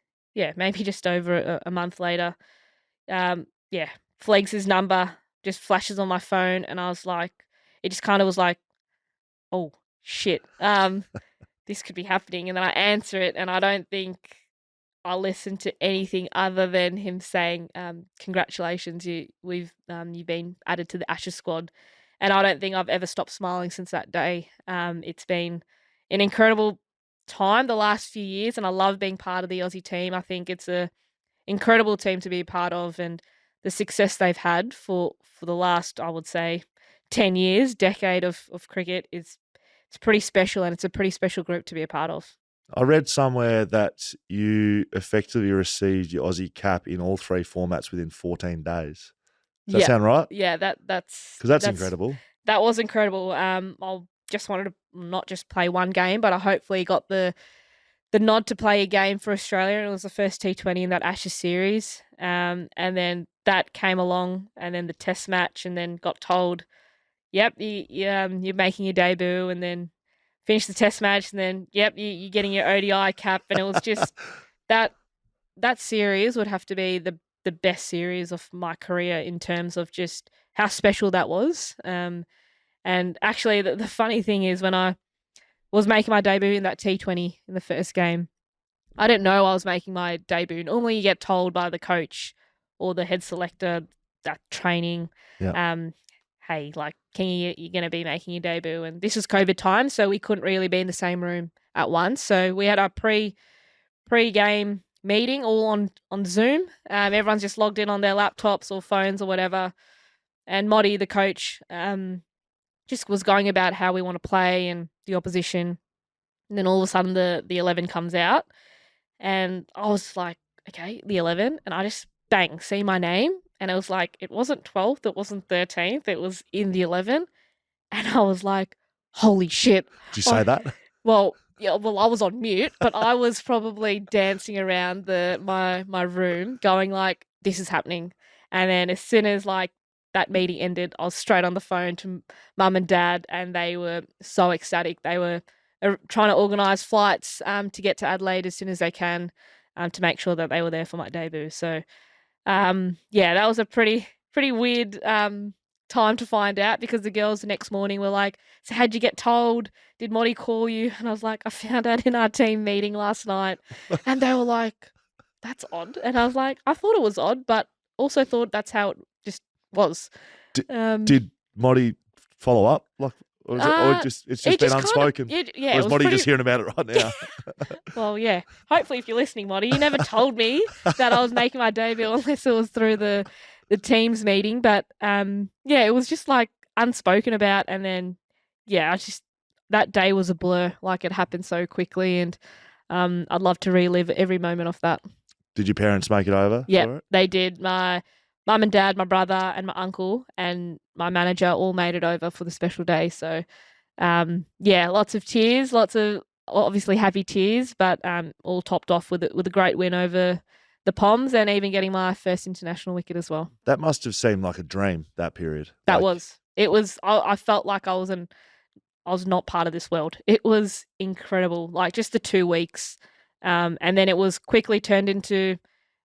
just over a month later, Flegs' number just flashes on my phone, and I was like, it just kind of was like, oh, shit. This could be happening. And then I answer it, and I don't think I listened to anything other than him saying, congratulations, you've been added to the Ashes squad. And I don't think I've ever stopped smiling since that day. It's been an incredible time the last few years, and I love being part of the Aussie team. I think it's a incredible team to be a part of, and the success they've had for the last, I would say, 10 years, decade of cricket it's pretty special, and it's a pretty special group to be a part of. I read somewhere that you effectively received your Aussie cap in all 3 formats within 14 days. Does that sound right? Yeah, that's because that's incredible. That was incredible. I just wanted to not just play one game, but I hopefully got the nod to play a game for Australia, and it was the first T20 in that Ashes series. And then that came along, and then the Test match, and then got told, "Yep, you're making your debut," and then finished the Test match, and then, "Yep, you're getting your ODI cap," and it was just that series would have to be the best series of my career in terms of just how special that was. And actually, the funny thing is, when I was making my debut in that T20 in the first game, I didn't know I was making my debut. Normally you get told by the coach or the head selector that training, hey, like, Kingy, you're going to be making your debut. And this was COVID time, so we couldn't really be in the same room at once. So we had our pre-game meeting all on Zoom. Everyone's just logged in on their laptops or phones or whatever. And Modi, the coach, just was going about how we want to play and the opposition. And then all of a sudden the 11 comes out, and I was like, okay, the 11. And I just see my name. And it was like, it wasn't 12th, it wasn't 13th, it was in the 11. And I was like, holy shit. Did you say that? Well, I was on mute, but I was probably dancing around my room going like, this is happening. And then as soon as like that meeting ended, I was straight on the phone to mum and dad, and they were so ecstatic. They were trying to organise flights to get to Adelaide as soon as they can to make sure that they were there for my debut. So, that was a pretty weird time to find out, because the girls the next morning were like, so how'd you get told? Did Modi call you? And I was like, I found out in our team meeting last night. And they were like, that's odd. And I was like, I thought it was odd, but also thought that's how it just was. Did Modi follow up? Like, or it's just been unspoken? Or is Modi just hearing about it right now? Well, yeah. Hopefully, if you're listening, Modi, you never told me that I was making my debut unless it was through the team's meeting. But it was just like unspoken about. And then, that day was a blur. Like, it happened so quickly, and I'd love to relive every moment of that. Did your parents make it over? Yeah, they did. My mum and dad, my brother and my uncle and my manager all made it over for the special day. So, lots of tears, lots of obviously happy tears, but all topped off with a great win over the Poms, and even getting my first international wicket as well. That must have seemed like a dream, that period. It was. I felt like I was not part of this world. It was incredible. Like, just the 2 weeks And then it was quickly turned into,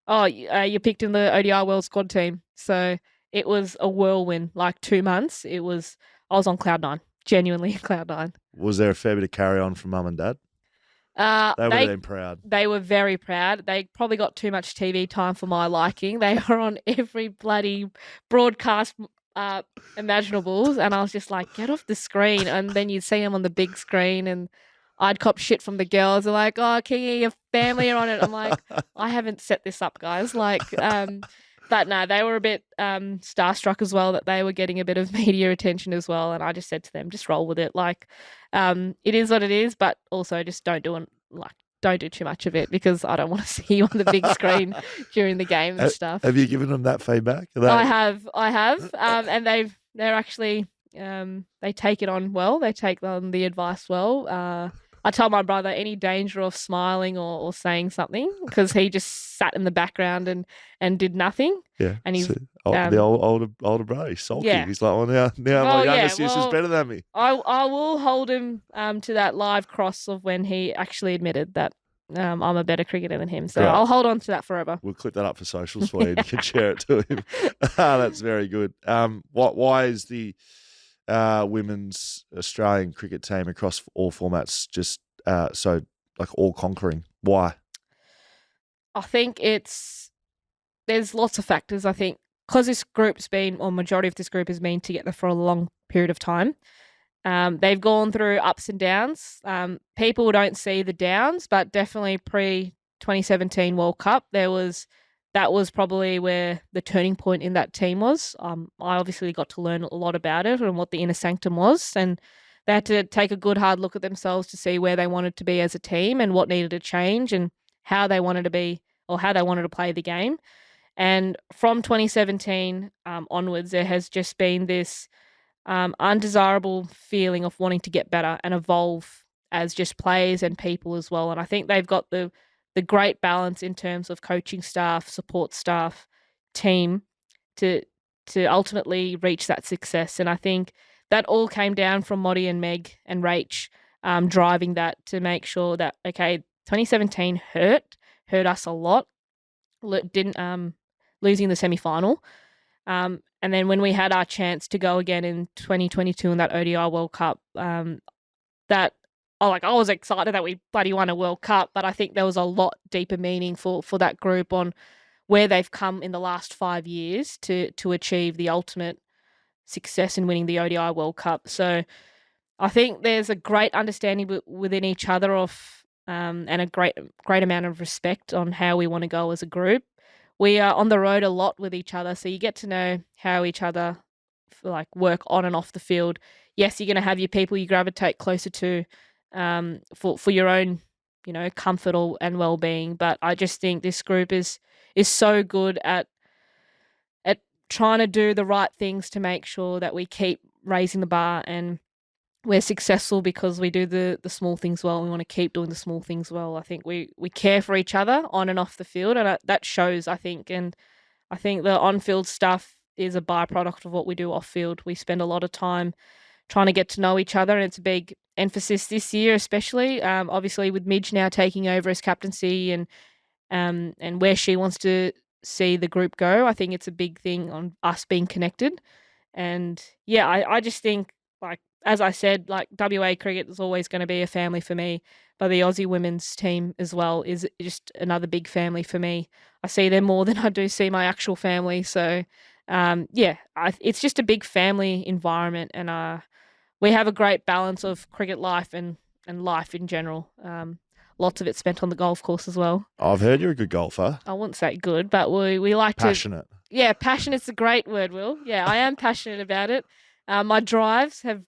you're picked in the ODI World Squad team. So it was a whirlwind, like 2 months. I was on cloud nine, genuinely cloud nine. Was there a fair bit of carry on from mum and dad? They would have been proud. They were very proud. They probably got too much TV time for my liking. They were on every bloody broadcast imaginables, and I was just like, get off the screen. And then you'd see them on the big screen, and I'd cop shit from the girls. They're like, oh, Kingy, your family are on it. I'm like, I haven't set this up, guys. Like, but no, they were a bit starstruck as well that they were getting a bit of media attention as well. And I just said to them, just roll with it. Like, it is what it is, but also just don't do too much of it because I don't want to see you on the big screen during the game and stuff. Have you given them that feedback? I have, and they're actually they take it on well. They take on the advice well. I tell my brother any danger of smiling or saying something because he just sat in the background and did nothing. Yeah, and he's the older brother. He's sulky. Yeah. He's like, now my younger sister's better than me. I will hold him to that live cross of when he actually admitted that I'm a better cricketer than him. So right. I'll hold on to that forever. We'll clip that up for socials for you. And you can share it to him. That's very good. Why is the women's Australian cricket team across all formats just so like all conquering? Why? I think there's lots of factors. I think because this group's been, or majority of this group has been together for a long period of time. They've gone through ups and downs. People don't see the downs, but definitely pre-2017 World Cup, that was probably where the turning point in that team was. I obviously got to learn a lot about it and what the inner sanctum was, and they had to take a good hard look at themselves to see where they wanted to be as a team and what needed to change and how they wanted to be or how they wanted to play the game. And from 2017 onwards, there has just been this undesirable feeling of wanting to get better and evolve as just players and people as well. And I think they've got the great balance in terms of coaching staff, support staff, team to ultimately reach that success. And I think that all came down from Modi and Meg and Rach driving that to make sure that, okay, 2017 hurt us a lot. Losing the semi-final. And then when we had our chance to go again in 2022 in that ODI World Cup, I was excited that we bloody won a World Cup, but I think there was a lot deeper meaning for that group on where they've come in the last 5 years to achieve the ultimate success in winning the ODI World Cup. So I think there's a great understanding within each other of and a great amount of respect on how we want to go as a group. We are on the road a lot with each other, so you get to know how each other work on and off the field. Yes, you're going to have your people you gravitate closer to for your own, comfort and well-being. But I just think this group is so good at trying to do the right things to make sure that we keep raising the bar and we're successful because we do the small things well. We want to keep doing the small things well. I think we care for each other on and off the field, and that shows, I think. And I think the on-field stuff is a byproduct of what we do off-field. We spend a lot of time trying to get to know each other, and it's a big emphasis this year, especially. Obviously, with Midge now taking over as captaincy and where she wants to see the group go, I think it's a big thing on us being connected. And yeah, I just think, as I said, WA cricket is always going to be a family for me, but the Aussie women's team as well is just another big family for me. I see them more than I do see my actual family. So, it's just a big family environment, and we have a great balance of cricket life and life in general. Lots of it spent on the golf course as well. I've heard you're a good golfer. I wouldn't say good, but we like passionate. Yeah, passionate's a great word, Will. Yeah, I am passionate about it. My drives have...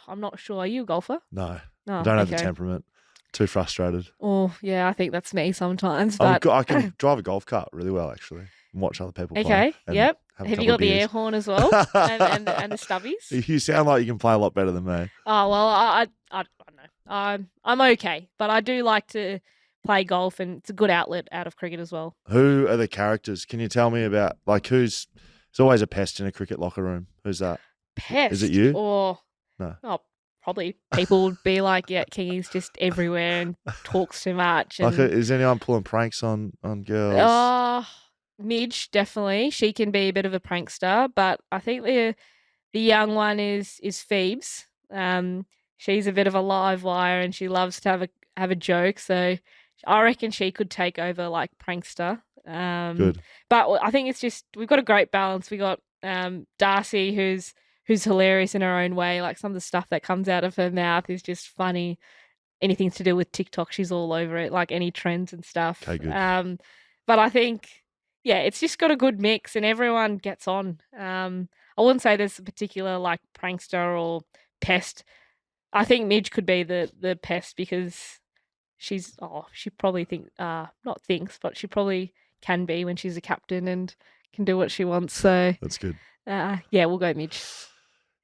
I'm not sure. Are you a golfer? No. I don't have the temperament. Too frustrated. Oh, yeah, I think that's me sometimes. But I can drive a golf cart really well, actually, and watch other people play. Okay, yep. Have you got the air horn as well and the stubbies? You sound like you can play a lot better than me. Oh, well, I don't know. I'm okay, but I do like to play golf, and it's a good outlet out of cricket as well. Who are the characters? Can you tell me about, there's always a pest in a cricket locker room. Who's that? Pest? Is it you? Or... No. Oh, probably people would be like, yeah, Kingy's just everywhere and talks too much. Like, And is anyone pulling pranks on girls? Midge, definitely. She can be a bit of a prankster, but I think the young one is Phoebes. She's a bit of a live wire and she loves to have a joke. So I reckon she could take over like prankster. Good. But I think it's just we've got a great balance. We got Darcy, who's hilarious in her own way. Like some of the stuff that comes out of her mouth is just funny. Anything to do with TikTok, she's all over it. Like any trends and stuff. Okay, good. But I think, yeah, it's just got a good mix and everyone gets on. I wouldn't say there's a particular like prankster or pest. I think Midge could be the pest because she probably not thinks, but she probably can be when she's a captain and can do what she wants. So That's good. Yeah, we'll go Midge.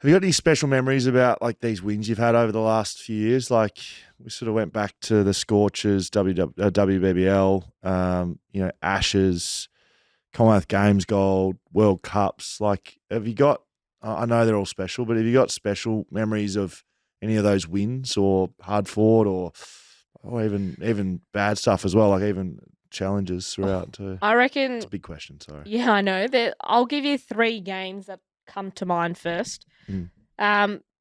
Have you got any special memories about like these wins you've had over the last few years? Like we sort of went back to the Scorchers, WBBL, Ashes, Commonwealth Games gold, World Cups. Like, have you got? I know they're all special, but have you got special memories of any of those wins, or hard fought, or even bad stuff as well? Like even challenges throughout too. I reckon It's a big question. Sorry. Yeah, I know that. I'll give you 3 games that come to mind first.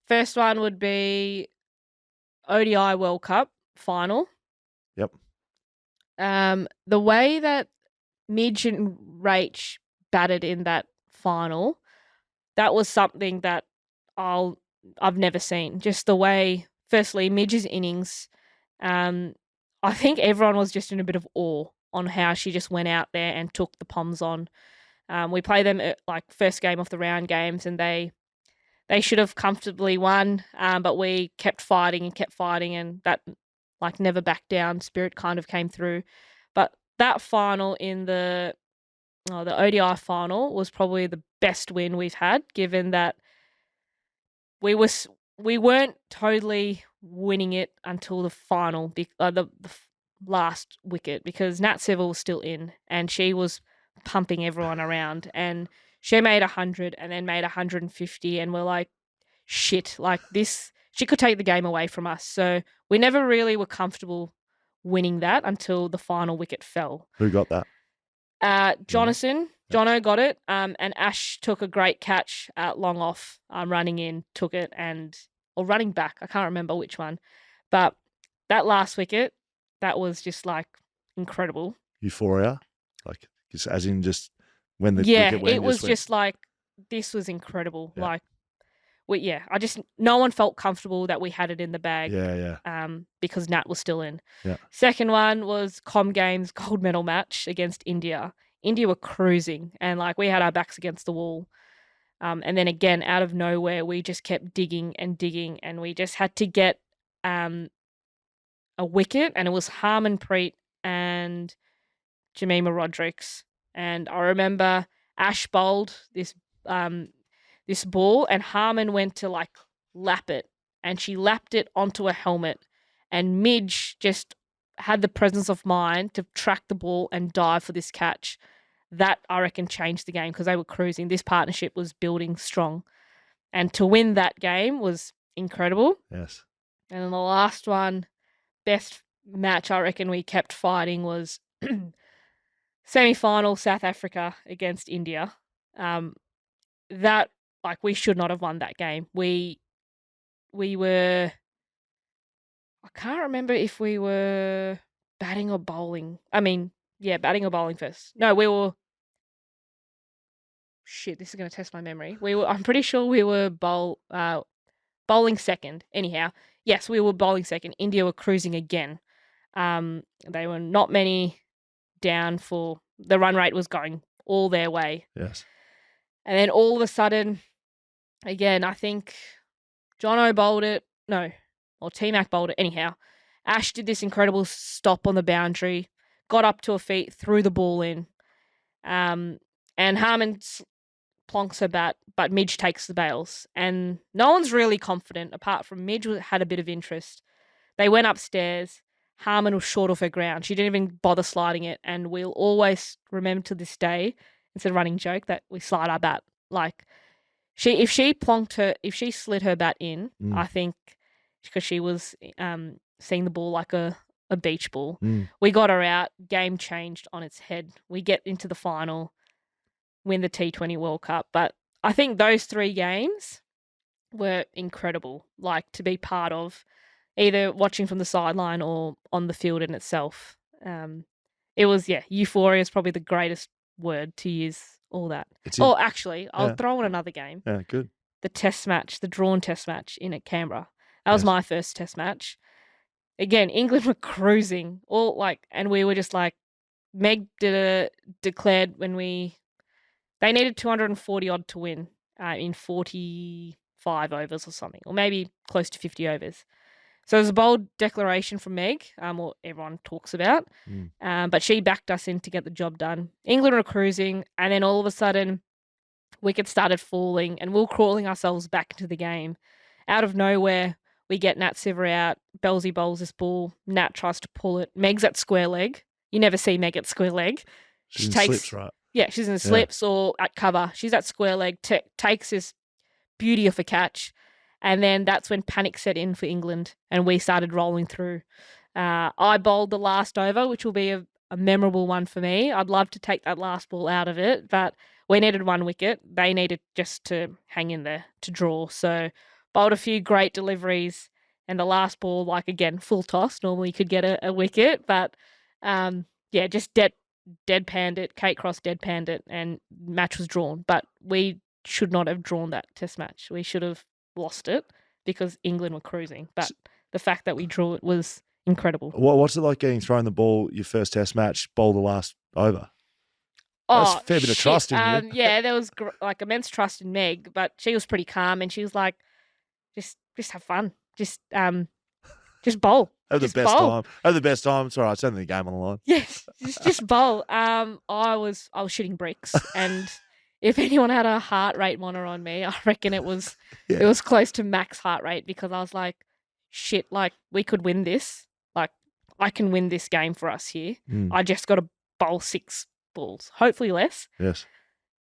First one would be ODI World Cup final. Yep. The way that Midge and Rach batted in that final, that was something that I've never seen. Just the way, firstly, Midge's innings. I think everyone was just in a bit of awe on how she just went out there and took the Poms on. We play them at, like first game of the round games, and they should have comfortably won, but we kept fighting, and that like never back down spirit kind of came through. But that final in the ODI final was probably the best win we've had, given that we weren't totally winning it until the final, the last wicket, because Nat Seville was still in and she was pumping everyone around, and she made 100 and then made 150, and we're like, shit, like this, she could take the game away from us. So we never really were comfortable winning that until the final wicket fell. Who got that? Jonathan. Jono got it, and Ash took a great catch long off, running in, took it, or running back. I can't remember which one. But that last wicket, that was just like incredible. Euphoria? Like, just as in just when the wicket went? It was just like, this was incredible. Yeah. Like, no one felt comfortable that we had it in the bag. Yeah. Because Nat was still in. Yeah. Second one was Com Games gold medal match against India. India were cruising, and like we had our backs against the wall. And then again, out of nowhere, we just kept digging, and we just had to get a wicket, and it was Harmanpreet and Jemima Rodrigues. And I remember Ash bowled this ball, and Harman went to like lap it, and she lapped it onto a helmet, and Midge just had the presence of mind to track the ball and dive for this catch. That, I reckon, changed the game because they were cruising. This partnership was building strong. And to win that game was incredible. Yes. And then the last one, best match I reckon we kept fighting, was semi-final South Africa against India. That, like, we should not have won that game. We were... I can't remember if we were batting or bowling. I mean, yeah, batting or bowling first. No, we were... Shit, this is going to test my memory. I'm pretty sure we were bowling second. Anyhow, yes, we were bowling second. India were cruising again. They were not many down for... The run rate was going all their way. Yes. And then all of a sudden, again, I think Jono bowled it. No. Or T-Mac bowled it. Anyhow, Ash did this incredible stop on the boundary, got up to her feet, threw the ball in. And Harman plonks her bat, but Midge takes the bails. And no one's really confident, apart from Midge had a bit of interest. They went upstairs. Harman was short of her ground. She didn't even bother sliding it. And we'll always remember to this day, it's a running joke, that we slide our bat. Like, if she slid her bat in, I think because she was seeing the ball like a beach ball. Mm. We got her out. Game changed on its head. We get into the final, win the T20 World Cup. But I think those 3 games were incredible, like to be part of, either watching from the sideline or on the field in itself. It was, euphoria is probably the greatest word to use all that. Actually, I'll throw in another game. Yeah, good. The test match, the drawn test match in at Canberra. That was my first test match. Again, England were cruising, and we were just like, Meg declared when they needed 240 odd to win in 45 overs or something, or maybe close to 50 overs. So it was a bold declaration from Meg, what everyone talks about. But she backed us in to get the job done. England were cruising, and then all of a sudden, wickets started falling, and we were crawling ourselves back into the game. Out of nowhere, we get Nat Siver out. Belsy bowls this ball. Nat tries to pull it. Meg's at square leg. You never see Meg at square leg. She's in slips, right? Yeah, she's in the slips or at cover. She's at square leg, takes this beauty of a catch. And then that's when panic set in for England and we started rolling through. I bowled the last over, which will be a memorable one for me. I'd love to take that last ball out of it, but we needed 1 wicket. They needed just to hang in there to draw. So bowled a few great deliveries and the last ball, like again, full toss. Normally you could get a wicket, but just deadpanned it. Kate Cross deadpanned it and match was drawn. But we should not have drawn that test match. We should have lost it because England were cruising. But the fact that we drew it was incredible. What's it like getting thrown the ball your first test match, bowl the last over? That's a fair bit of trust in you. Yeah, there was like immense trust in Meg, but she was pretty calm and she was like, just have fun. Just bowl. Have the best time. Have the best time. It's all right. It's only the game on the line. Yes, just bowl. I was shooting bricks, and if anyone had a heart rate monitor on me, I reckon it was close to max heart rate because I was like, shit, like we could win this. Like I can win this game for us here. I just got to bowl 6 balls, hopefully less. Yes.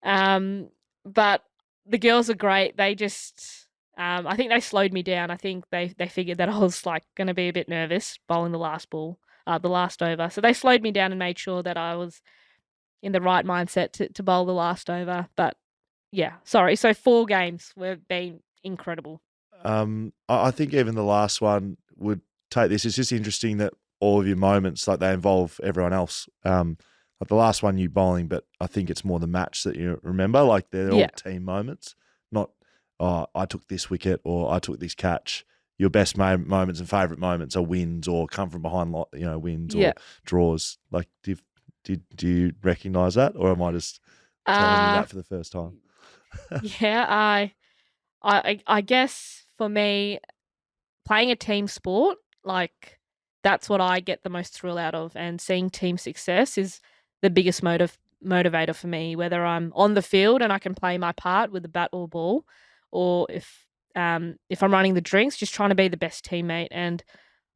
But the girls are great. They just, I think they slowed me down. I think they figured that I was like going to be a bit nervous bowling the last ball, the last over. So they slowed me down and made sure that I was in the right mindset to bowl the last over. But yeah, sorry. So 4 games have been incredible. I think even the last one would take this. It's just interesting that all of your moments, like they involve everyone else. Like the last one you bowling, but I think it's more the match that you remember. Like they're all team moments, not I took this wicket or I took this catch. Your best moments and favourite moments are wins or come from behind, wins or draws. Like, do you recognise that, or am I just telling you that for the first time? Yeah, I guess for me, playing a team sport, like that's what I get the most thrill out of, and seeing team success is the biggest motivator for me. Whether I'm on the field and I can play my part with the bat or ball, or if I'm running the drinks, just trying to be the best teammate. And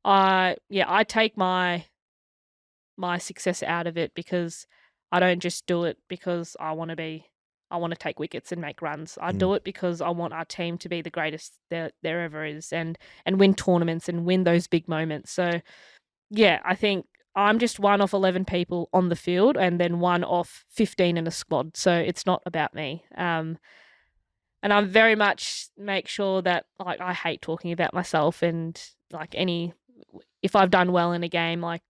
I take my success out of it because I don't just do it because I want to take wickets and make runs. I do it because I want our team to be the greatest there ever is and win tournaments and win those big moments. So yeah, I think I'm just one of 11 people on the field and then one of 15 in a squad. So it's not about me. And I very much make sure that, like, I hate talking about myself and, like, if I've done well in a game, like,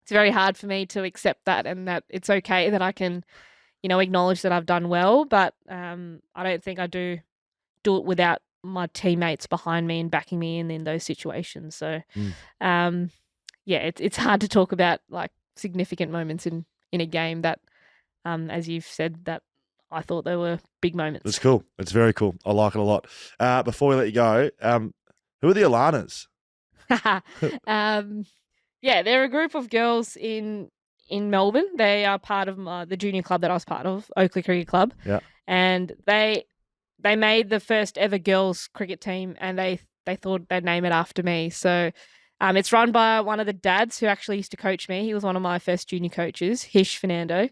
it's very hard for me to accept that and that it's okay that I can, acknowledge that I've done well. But I don't think I do it without my teammates behind me and backing me in those situations. So, it's hard to talk about, like, significant moments in a game that, as you've said, that I thought they were big moments. It's cool. It's very cool. I like it a lot. Before we let you go, who are the Alanas? They're a group of girls in Melbourne. They are part of the junior club that I was part of, Oakley Cricket Club. Yeah. And they made the first ever girls cricket team, and they thought they'd name it after me. So it's run by one of the dads who actually used to coach me. He was one of my first junior coaches, Hish Fernando.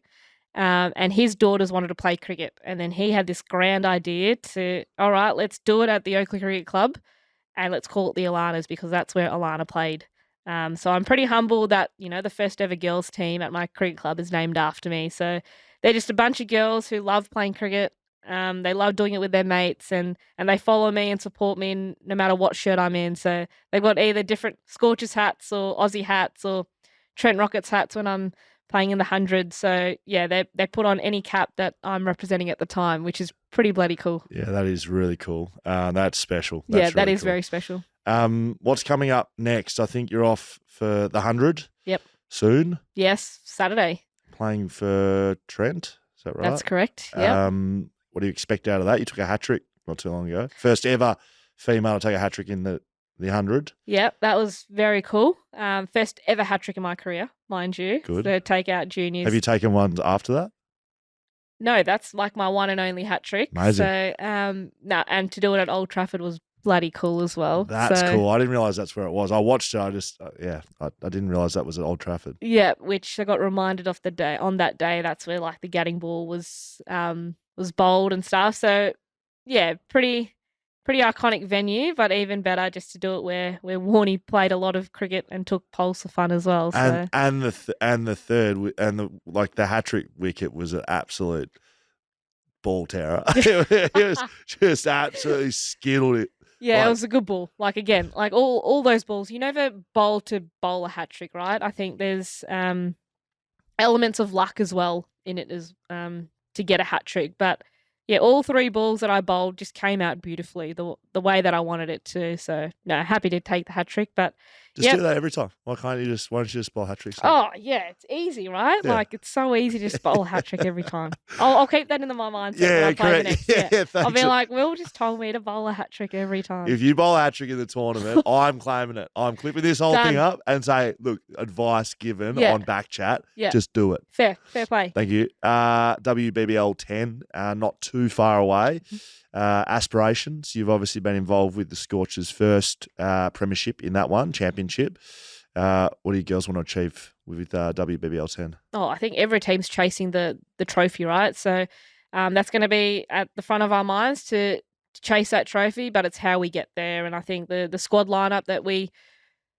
And his daughters wanted to play cricket. And then he had this grand idea all right, let's do it at the Oakley Cricket Club. and let's call it the Alanas because that's where Alana played. So I'm pretty humble that, the first ever girls team at my cricket club is named after me. So they're just a bunch of girls who love playing cricket. They love doing it with their mates, and they follow me and support me no matter what shirt I'm in. So they've got either different Scorchers hats or Aussie hats or Trent Rockets hats when I'm playing in the 100. So yeah, they put on any cap that I'm representing at the time, which is pretty bloody cool. Yeah, that is really cool. That's special. That really is cool. very special. What's coming up next? I think you're off for the 100. Yep. Soon. Yes, Saturday. Playing for Trent. Is that right? That's correct. Yeah. What do you expect out of that? You took a hat trick not too long ago. First ever female to take a hat trick in the 100. Yeah, that was very cool. First ever hat trick in my career, mind you. Good. To take out juniors. Have you taken one after that? No, that's like my one and only hat trick. Amazing. So, and to do it at Old Trafford was bloody cool as well. That's cool. I didn't realise that's where it was. I watched it. I just, I didn't realise that was at Old Trafford. Yeah, which I got reminded of on that day. That's where like the Gadding ball was bowled and stuff. So, yeah, pretty iconic venue, but even better just to do it where Warne played a lot of cricket and took poles for fun as well. So. And the third and the hat trick wicket was an absolute ball terror. It was just absolutely skittled it. Yeah, it was a good ball. Like again, like all those balls, you never bowl to bowl a hat trick, right? I think there's elements of luck as well in it as to get a hat trick. But yeah, all three balls that I bowled just came out beautifully, the way that I wanted it to. So no, happy to take the hat trick, but just do that every time. Why don't you just bowl hat tricks? Oh yeah, it's easy, right? Yeah. Like it's so easy to just bowl a hat trick every time. I'll keep that in my mindset. Yeah, correct. Yeah, I'll be like, Will just told me to bowl a hat trick every time. If you bowl a hat trick in the tournament, I'm claiming it. I'm clipping this whole thing up and say, look, advice given on BackChat. Yeah. Just do it. Fair play. Thank you. WBBL 10, not too far away. Aspirations. You've obviously been involved with the Scorchers' first premiership in that one, championship. What do you girls want to achieve with WBBL 10? Oh, I think every team's chasing the trophy, right? So that's going to be at the front of our minds to chase that trophy, but it's how we get there. And I think the squad lineup that we're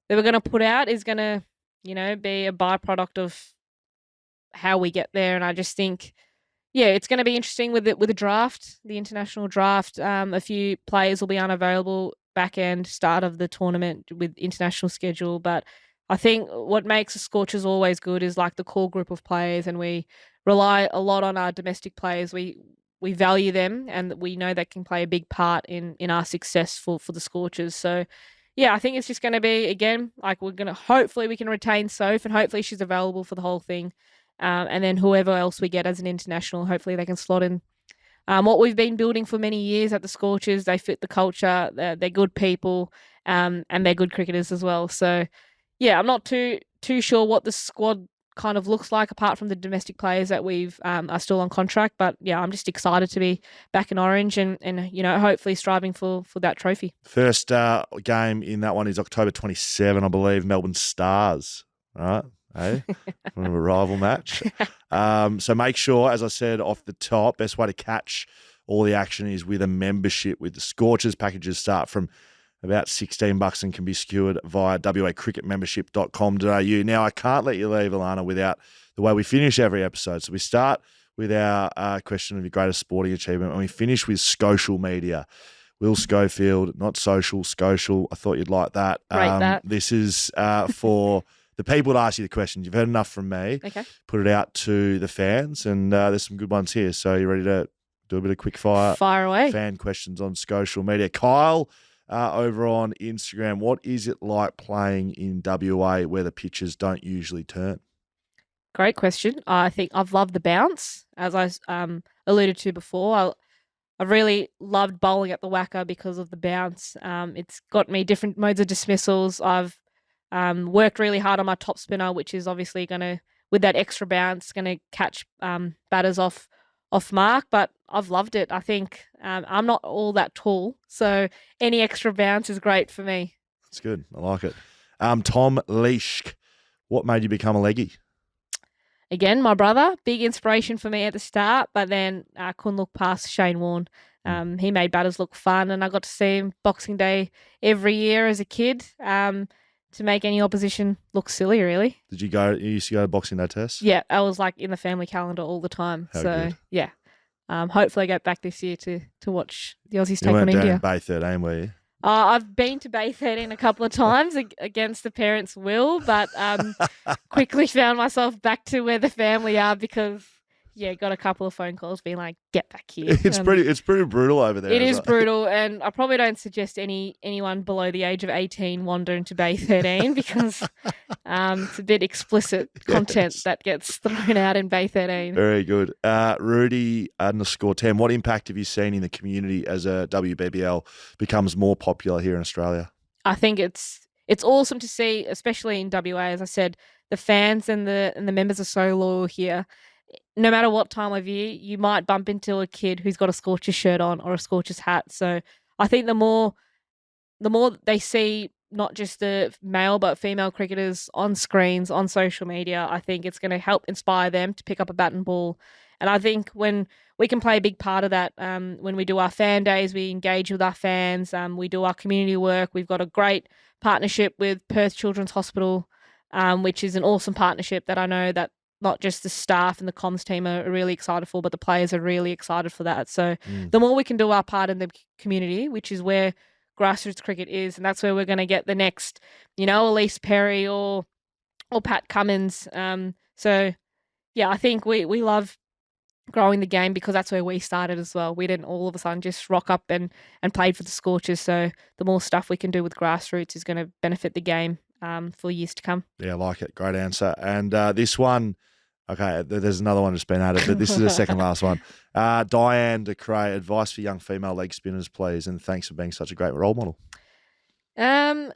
going to put out is going to, be a byproduct of how we get there. And I just think, yeah, it's going to be interesting with the draft, the international draft. A few players will be unavailable back end start of the tournament with international schedule. But I think what makes the Scorchers always good is like the core group of players, and we rely a lot on our domestic players. We value them, and we know they can play a big part in our success for the Scorchers. So, yeah, I think it's just going to be, again, like hopefully we can retain Soph, and hopefully she's available for the whole thing. And then whoever else we get as an international, hopefully they can slot in. What we've been building for many years at the Scorchers, they fit the culture, they're good people, and they're good cricketers as well. So, yeah, I'm not too sure what the squad kind of looks like apart from the domestic players that we've are still on contract. But, yeah, I'm just excited to be back in Orange and hopefully striving for that trophy. First game in that one is October 27, I believe, Melbourne Stars, right? Hey, a rival match. So make sure, as I said off the top, best way to catch all the action is with a membership with the Scorchers. Packages start from about $16 and can be secured via wacricketmembership.com.au. Now, I can't let you leave, Alana, without the way we finish every episode. So we start with our question of your greatest sporting achievement, and we finish with social media. Will Schofield, not social, Scotial. I thought you'd like that. Rate that. This is for the people to ask you the questions. You've heard enough from me. Okay. Put it out to the fans, and there's some good ones here. So you ready to do a bit of quick fire? Fire away. Fan questions on social media. Kyle, over on Instagram, what is it like playing in WA where the pitches don't usually turn? Great question. I think I've loved the bounce, as I alluded to before. I've really loved bowling at the Wacker because of the bounce. It's got me different modes of dismissals. I've worked really hard on my top spinner, which is obviously going to, with that extra bounce, going to catch batters off mark. But I've loved it. I think I'm not all that tall, so any extra bounce is great for me. That's good. I like it. Tom Leishk, what made you become a leggy? Again, my brother, big inspiration for me at the start, but then I couldn't look past Shane Warne. He made batters look fun, and I got to see him Boxing Day every year as a kid to make any opposition look silly, really. Did you go? You used to go to Boxing Day tests? Yeah, I was like in the family calendar all the time. How so good. yeah, hopefully I get back this year to watch the Aussies take You on weren't down India. in Bay 13, were you? I've been to Bay 13 a couple of times against the parents' will, but quickly found myself back to where the family are because, got a couple of phone calls being like, get back here. It's pretty brutal over there. It is brutal, and I probably don't suggest anyone below the age of 18 wander into Bay 13 because it's a bit explicit content that gets thrown out in Bay 13. Very good. Rudy_10, what impact have you seen in the community as a WBBL becomes more popular here in Australia? I think it's awesome to see, especially in WA. As I said, the fans and the members are so loyal here. No matter what time of year, you might bump into a kid who's got a Scorchers shirt on or a Scorchers hat. So I think the more they see not just the male but female cricketers on screens, on social media, I think it's going to help inspire them to pick up a bat and ball. And I think when we can play a big part of that, when we do our fan days, we engage with our fans, we do our community work. We've got a great partnership with Perth Children's Hospital, which is an awesome partnership that I know that not just the staff and the comms team are really excited for, but the players are really excited for that. So the more we can do our part in the community, which is where grassroots cricket is, and that's where we're going to get the next, Elise Perry or Pat Cummins. So, I think we love growing the game because that's where we started as well. We didn't all of a sudden just rock up and played for the Scorchers. So the more stuff we can do with grassroots is going to benefit the game for years to come. Yeah, I like it. Great answer. And this one, okay, there's another one that's been added, but this is the second last one. Diane DeCray, advice for young female leg spinners, please, and thanks for being such a great role model. I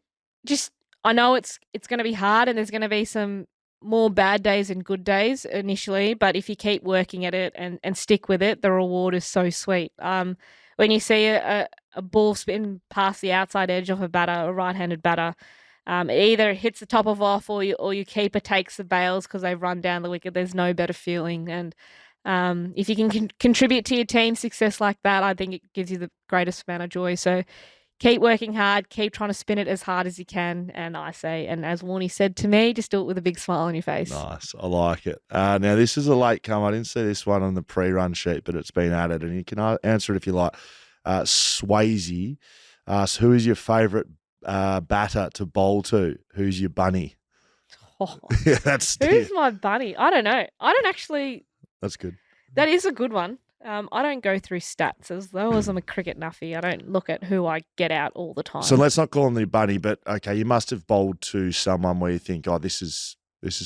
know it's going to be hard, and there's going to be some more bad days than good days initially, but if you keep working at it and stick with it, the reward is so sweet. When you see a ball spin past the outside edge of a batter, a right-handed batter, it either hits the top of off or your keeper takes the bails because they've run down the wicket. There's no better feeling. And if you can contribute to your team's success like that, I think it gives you the greatest amount of joy. So keep working hard, keep trying to spin it as hard as you can. And I say, and as Warne said to me, just do it with a big smile on your face. Nice. I like it. Now, this is a late come. I didn't see this one on the pre-run sheet, but it's been added, and you can answer it if you like. Swayze asks, who is your favourite batter to bowl to? Who's your bunny? Oh, Yeah, that's who's my bunny? I don't know. I don't actually. That's good. That is a good one. I don't go through stats as though as I'm a cricket nuffy. I don't look at who I get out all the time. So let's not call him the bunny, but okay, you must have bowled to someone where you think, oh, this is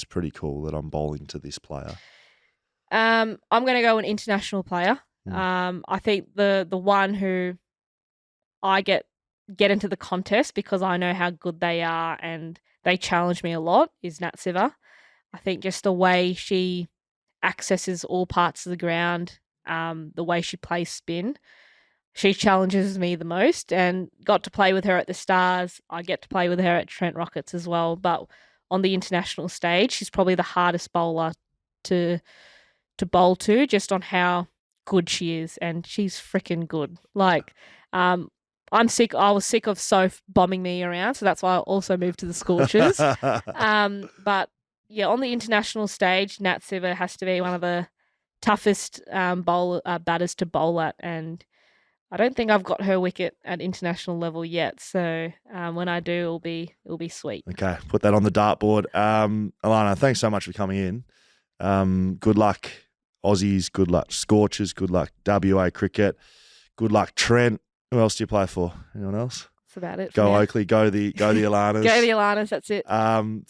pretty cool that I'm bowling to this player. I'm going to go an international player. I think the one who I get into the contest because I know how good they are and they challenge me a lot is Nat Siver. I think just the way she accesses all parts of the ground, the way she plays spin, she challenges me the most, and got to play with her at the Stars. I get to play with her at Trent Rockets as well. But on the international stage, she's probably the hardest bowler to bowl to, just on how good she is, and she's freaking good. Like, I'm sick. I was sick of Soph bombing me around, so that's why I also moved to the Scorchers. But yeah, on the international stage, Nat Siver has to be one of the toughest batters to bowl at, and I don't think I've got her wicket at international level yet. So when I do, it'll be sweet. Okay, put that on the dartboard. Alana, thanks so much for coming in. Good luck, Aussies. Good luck, Scorchers. Good luck, WA cricket. Good luck, Trent. Who else do you play for? Anyone else? That's about it. Go Oakley. Go the Alanas. Go the Alanas. That's it.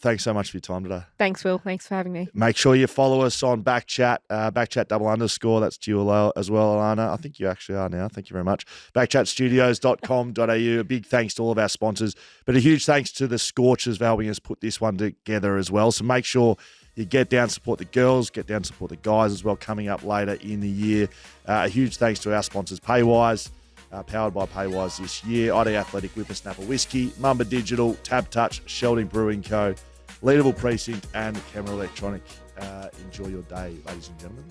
Thanks so much for your time today. Thanks, Will. Thanks for having me. Make sure you follow us on BackChat. BackChat _. That's to you as well, Alana. I think you actually are now. Thank you very much. BackChatstudios.com.au. A big thanks to all of our sponsors, but a huge thanks to the Scorchers for helping us put this one together as well. So make sure you get down, support the girls, get down, support the guys as well, coming up later in the year. A huge thanks to our sponsors, Paywise, powered by Paywise this year, ID Athletic, Whippersnapper Whisky, Mumba Digital, TABtouch, Sheldon Brewing Co., Leadable Precinct, and Camera Electronic. Enjoy your day, ladies and gentlemen.